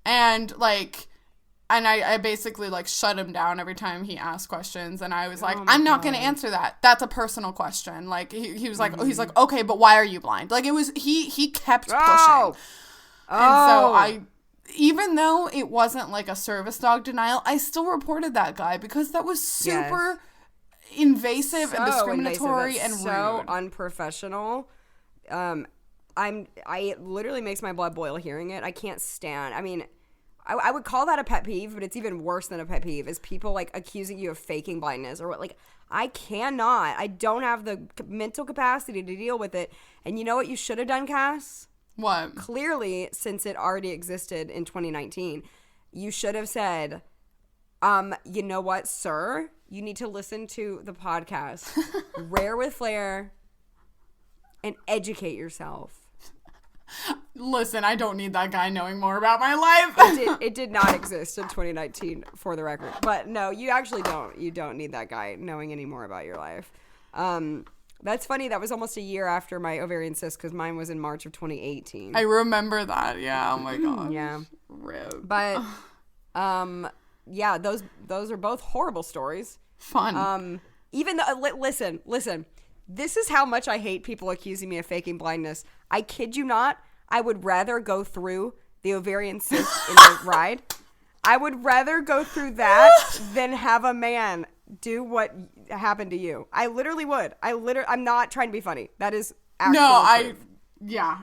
And I basically like shut him down every time he asked questions. And I was like, I'm not going to answer that. That's a personal question. Like he was like, he's like, okay, but why are you blind? Like it was, he kept pushing. And so even though it wasn't like a service dog denial, I still reported that guy because that was super invasive and discriminatory and so rude. Unprofessional. it literally makes my blood boil hearing it. I can't stand. I mean, I would call that a pet peeve, but it's even worse than a pet peeve is people like accusing you of faking blindness or what. Like, I cannot. I don't have the mental capacity to deal with it. And you know what you should have done, Cass? What? Clearly, since it already existed in 2019, you should have said, you know what, sir? You need to listen to the podcast, Rare with Flair, and educate yourself. Listen, I don't need that guy knowing more about my life. It did not exist in 2019, for the record. But no, you actually don't. You don't need that guy knowing any more about your life. That's funny. That was almost a year after my ovarian cyst because mine was in March of 2018. I remember that. Yeah. Oh my god. Yeah. Rip. But yeah, those are both horrible stories. Fun. Even though, listen. This is how much I hate people accusing me of faking blindness. I kid you not. I would rather go through the ovarian cyst in the ride. I would rather go through that than have a man do what happened to you. I literally would. I'm not trying to be funny. That is actual truth. Yeah.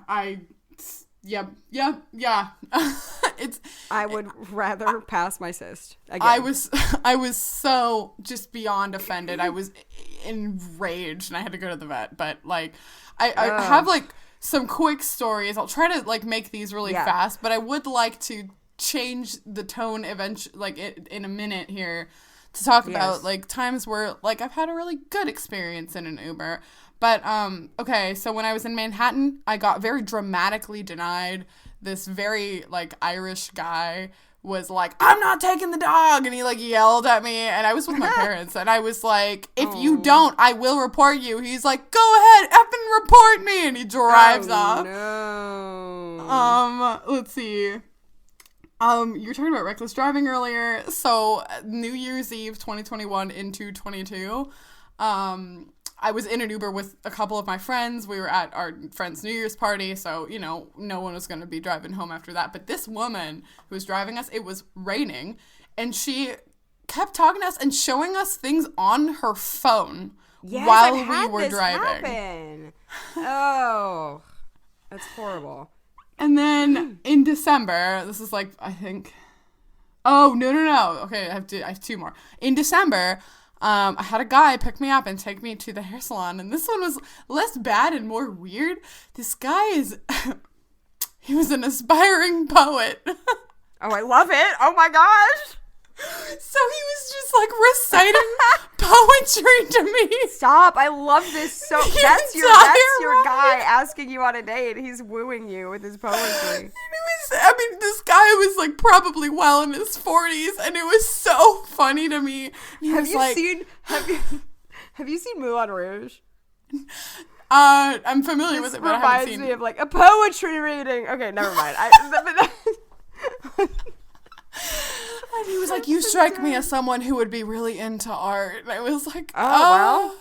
I would rather pass my cyst. Again. I was so just beyond offended. I was enraged and I had to go to the vet. But like, I have like some quick stories. I'll try to like make these really fast, but I would like to change the tone eventually, like in a minute here, to talk about like times where like I've had a really good experience in an Uber. But okay, so when I was in Manhattan, I got very dramatically denied. This very like Irish guy was like, "I'm not taking the dog," and he like yelled at me, and I was with my parents, and I was like, "If you don't, I will report you." He's like, "Go ahead, effing report me," and he drives off. No. Let's see. You were talking about reckless driving earlier. So New Year's Eve 2021 into 22, I was in an Uber with a couple of my friends. We were at our friend's New Year's party, so, you know, no one was going to be driving home after that. But this woman who was driving us, it was raining, and she kept talking to us and showing us things on her phone while we were driving. Happen. Oh, that's horrible. And then in December, this is like, I think, oh, no. Okay, I have two more. In December, I had a guy pick me up and take me to the hair salon, and this one was less bad and more weird. This guy he was an aspiring poet. Oh, I love it. Oh my gosh. So he was just like reciting poetry to me. Stop. I love this so that's your guy asking you on a date. He's wooing you with his poetry. This guy was like probably well in his 40s, and it was so funny to me. Have you seen Moulin Rouge? I'm familiar with it, but I haven't seen it. Reminds me of like a poetry reading. Okay, never mind. And he was like, "You strike me as someone who would be really into art." And I was like, well,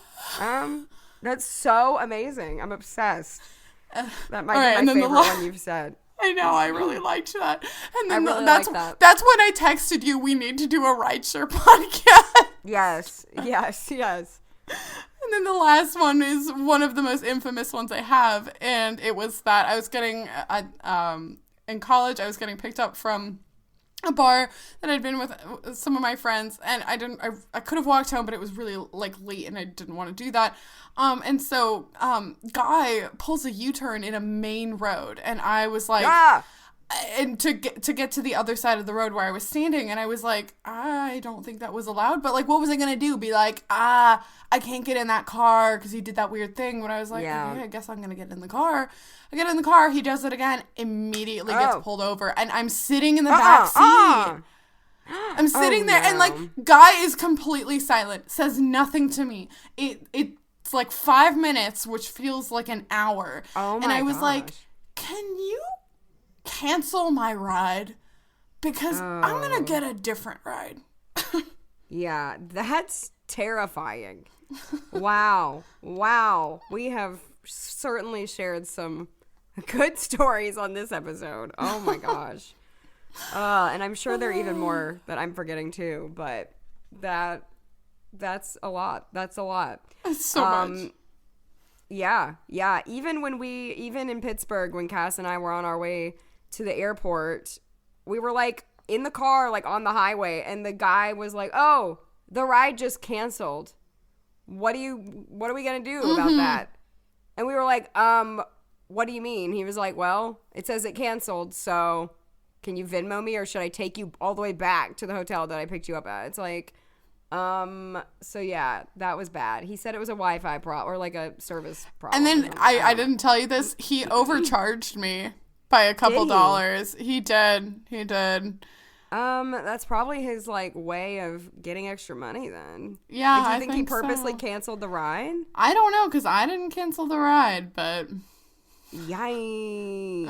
that's so amazing. I'm obsessed. That might be my favorite one you've said. I know, I really liked that. And then that's when I texted you, we need to do a rideshare podcast. Yes. And then the last one is one of the most infamous ones I have, and it was that I was getting, in college, I was getting picked up from a bar that I'd been with some of my friends, and I could have walked home, but it was really like late and I didn't want to do that. And so, guy pulls a U-turn in a main road, and I was like, and to get to the other side of the road where I was standing, and I was like, I don't think that was allowed, but like, what was I gonna do? Be like, I can't get in that car because he did that weird thing. When I was like, okay, I guess I'm gonna get in the car. I get in the car, he does it again, immediately gets pulled over, and I'm sitting in the back seat. I'm sitting there, and like, guy is completely silent, says nothing to me. It's like 5 minutes, which feels like an hour. And I was like, can you cancel my ride? Because I'm gonna get a different ride. Yeah, that's terrifying. Wow. We have certainly shared some good stories on this episode. Oh my gosh. And I'm sure there are even more that I'm forgetting too, but that's a lot. That's so much. Yeah. Even in Pittsburgh, when Cass and I were on our way to the airport, we were like in the car, like on the highway, and the guy was like, "Oh, the ride just canceled. What are we gonna do about that?" And we were like, what do you mean? He was like, "Well, it says it canceled, so can you Venmo me, or should I take you all the way back to the hotel that I picked you up at?" It's like, so yeah, that was bad. He said it was a Wi-Fi problem or like a service problem. And then I didn't tell you this. He overcharged me by a couple dollars. He did. That's probably his like way of getting extra money then. Yeah, like, do you think he purposely so. canceled the ride? I don't know, because I didn't cancel the ride, but... Yikes.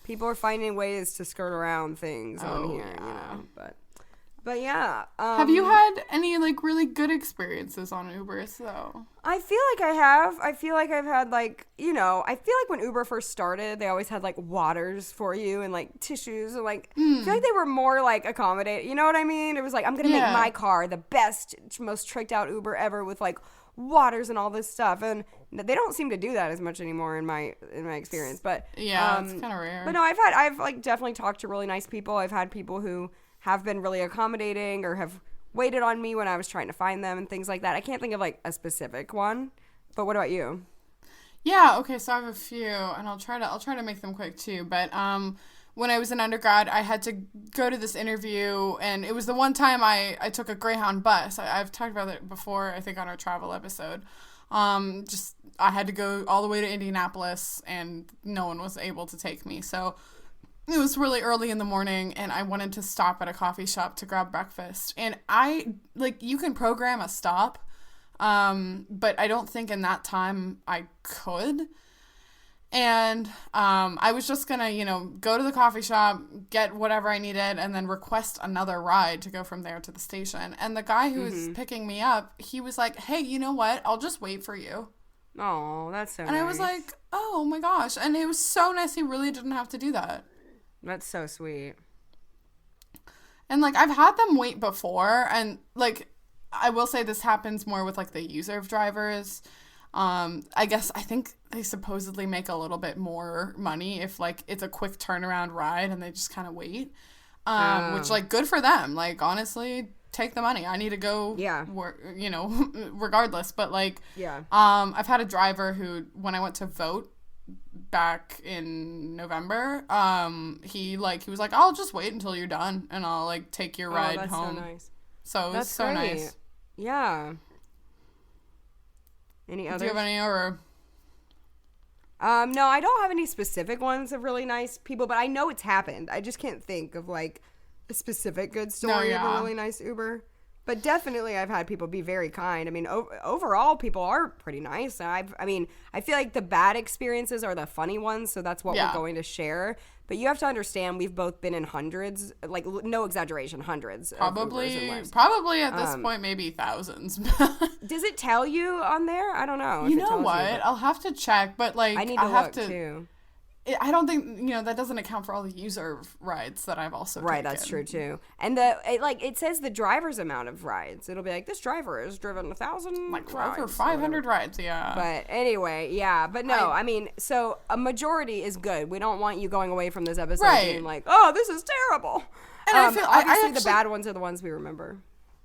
People are finding ways to skirt around things on here, you know, but yeah. Have you had any like really good experiences on Ubers though? I feel like I have. I feel like I've had like, you know, I feel like when Uber first started, they always had like waters for you and like tissues and like, I feel like they were more like accommodating. You know what I mean? It was like, I'm going to make my car the best, most tricked out Uber ever with like waters and all this stuff. And they don't seem to do that as much anymore in my experience. But yeah, it's kind of rare. But no, I've like definitely talked to really nice people. I've had people who have been really accommodating or have waited on me when I was trying to find them and things like that. I can't think of like a specific one, but what about you? Yeah, okay, so I have a few, and I'll try to make them quick too. But when I was in undergrad, I had to go to this interview, and it was the one time I took a Greyhound bus. I've talked about it before, I think, on our travel episode. I had to go all the way to Indianapolis, and no one was able to take me, so it was really early in the morning, and I wanted to stop at a coffee shop to grab breakfast. And you can program a stop, but I don't think in that time I could. And I was just going to, go to the coffee shop, get whatever I needed, and then request another ride to go from there to the station. And the guy who was picking me up, he was like, "Hey, you know what? I'll just wait for you." Oh, that's so nice. And I was like, oh my gosh. And it was so nice. He really didn't have to do that. That's so sweet. And, like, I've had them wait before, and, like, I will say this happens more with, like, the user of drivers. I think they supposedly make a little bit more money if, like, it's a quick turnaround ride and they just kind of wait. Which, like, good for them. Like, honestly, take the money. I need to go, regardless. But, like, I've had a driver who, when I went to vote back in November, he was like, "I'll just wait until you're done and I'll like take your ride home." So nice. So it was so great. Nice. Yeah. Any others? Do you have any or? No, I don't have any specific ones of really nice people, but I know it's happened. I just can't think of like a specific good story of a really nice Uber. But definitely I've had people be very kind. I mean, overall, people are pretty nice. I feel like the bad experiences are the funny ones, so that's what we're going to share. But you have to understand, we've both been in hundreds, like no exaggeration, hundreds. Probably at this point, maybe thousands. Does it tell you on there? I don't know. You know what? I'll have to check, but like I need to look too. I don't think, that doesn't account for all the user rides that I've also taken. Right, that's true too. And it says the driver's amount of rides. It'll be like, this driver has driven 1,000 like over 500 rides, yeah. But anyway, yeah. But no, so a majority is good. We don't want you going away from this episode being like, oh, this is terrible. And I feel obviously the bad ones are the ones we remember.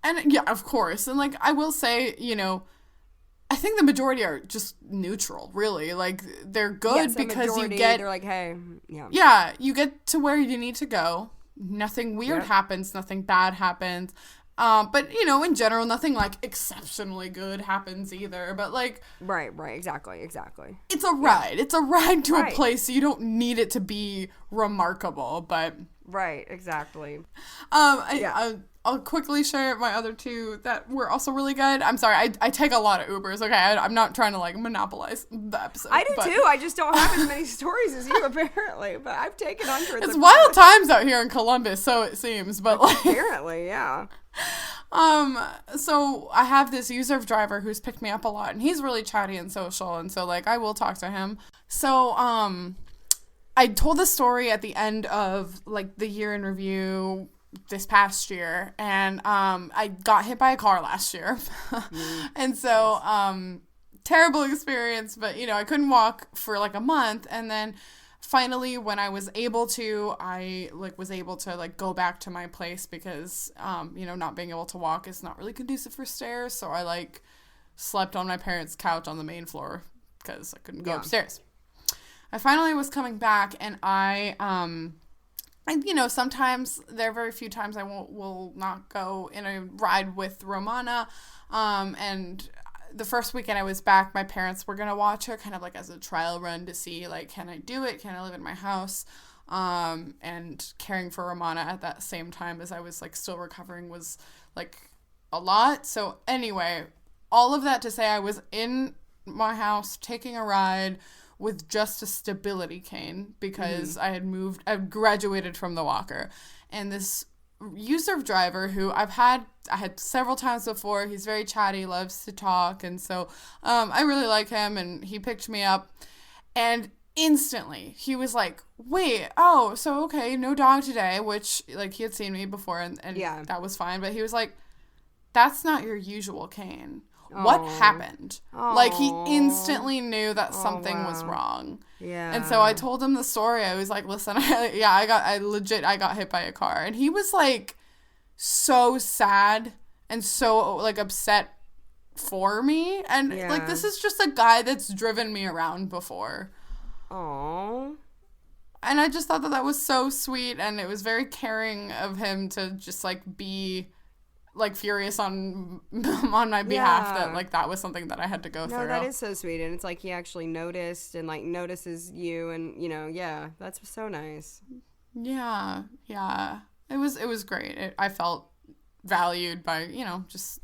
And yeah, of course. And like I will say, I think the majority are just neutral, really. Like, they're good because they're like, hey, yeah, you get to where you need to go. Nothing weird happens. Nothing bad happens. But, in general, nothing, like, exceptionally good happens either. But, like... Right, exactly. It's a ride. It's a ride to a place, so you don't need it to be remarkable, but... Right, exactly. I'll quickly share my other two that were also really good. I'm sorry, I take a lot of Ubers, okay? I'm not trying to, like, monopolize the episode. I do, too. I just don't have as many stories as you, apparently. But I've taken hundreds It's wild times out here in Columbus, so it seems. But, like... Apparently, yeah. So I have this user driver who's picked me up a lot, and he's really chatty and social, and so, like, I will talk to him. So, I told this story at the end of, like, the year in review this past year, and I got hit by a car last year. And so terrible experience, but, you know, I couldn't walk for like a month. And then finally, when I was able to, I like was able to like go back to my place because, you know, not being able to walk is not really conducive for stairs. So I like slept on my parents' couch on the main floor because I couldn't go upstairs. I finally was coming back, and you know, sometimes there are very few times I will not go in a ride with Romana. And the first weekend I was back, my parents were going to watch her kind of like as a trial run to see, like, can I do it? Can I live in my house? And caring for Romana at that same time as I was like still recovering was like a lot. So anyway, all of that to say I was in my house taking a ride with just a stability cane because I had graduated from the walker. And this U-Serve driver who I had several times before, he's very chatty, loves to talk. And so I really like him, and he picked me up. And instantly he was like, wait, oh, so okay, no dog today, which like he had seen me before and that was fine. But he was like, that's not your usual cane. What happened? Aww. Like, he instantly knew that something was wrong. Yeah. And so I told him the story. I was like, listen, I got hit by a car. And he was like so sad and so like upset for me. And like, this is just a guy that's driven me around before. Aww. And I just thought that was so sweet, and it was very caring of him to just like be like furious on my behalf that like that was something that I had to go through. No, that is so sweet, and it's like he actually noticed and like notices you, and you know, that's so nice. Yeah, it was great. I felt valued by, you know, just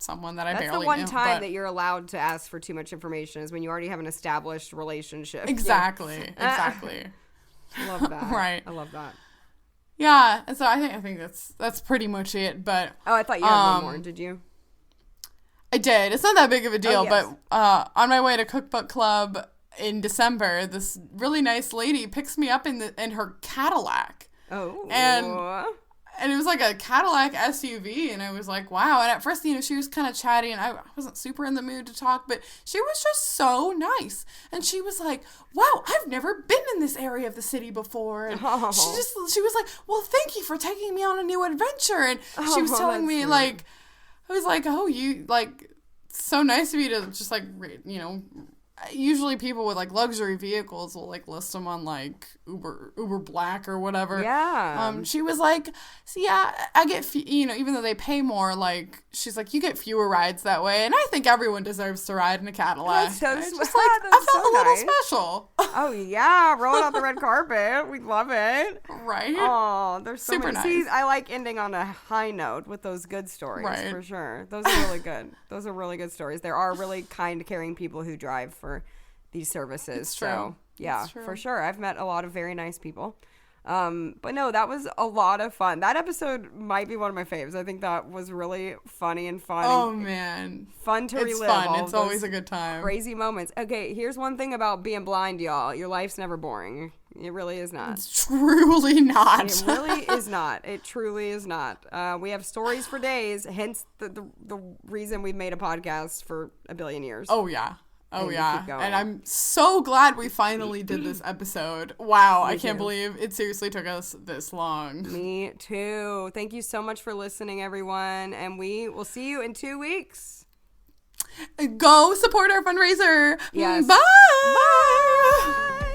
someone that I barely knew. That's the one time that you're allowed to ask for too much information, is when you already have an established relationship. Exactly. Love that. Right. I love that. Yeah, and so I think that's pretty much it. But I thought you had one more. Did you? I did. It's not that big of a deal. Yes. But on my way to Cookbook Club in December, this really nice lady picks me up in her Cadillac. Oh. And it was like a Cadillac SUV, and I was like, wow. And at first, you know, she was kind of chatty, and I wasn't super in the mood to talk, but she was just so nice. And she was like, wow, I've never been in this area of the city before. And she was like, well, thank you for taking me on a new adventure. And she was telling me, like, I was like, oh, you, like, so nice of you to just, like, you know, usually people with like luxury vehicles will like list them on like Uber Black or whatever. Yeah. She was like, so yeah, I get, you know, even though they pay more, like, she's like, you get fewer rides that way. And I think everyone deserves to ride in a Cadillac. That's so just sweet. like, I felt a little special. Oh yeah, rolling out the red carpet. We love it. Right. Oh, they're so super nice. nice. See, I like ending on a high note with those good stories, right. For sure. Those are really good. Those are really good stories. There are really kind, caring people who drive for these services. It's true. So yeah, it's true. For sure. I've met a lot of very nice people. But no, that was a lot of fun. That episode might be one of my faves. I think that was really funny and fun. Oh man, fun to relive. It's fun. All it's always a good time. Crazy moments. Okay, here's one thing about being blind, y'all. Your life's never boring. It really is not. It's truly not. It really is not. It truly is not. We have stories for days. Hence the reason we've made a podcast for a billion years. Oh yeah. Oh, and yeah. And I'm so glad we finally did this episode. Wow. I can't believe it seriously took us this long. Me too. Thank you so much for listening, everyone. And we will see you in 2 weeks. Go support our fundraiser. Yes. Bye. Bye.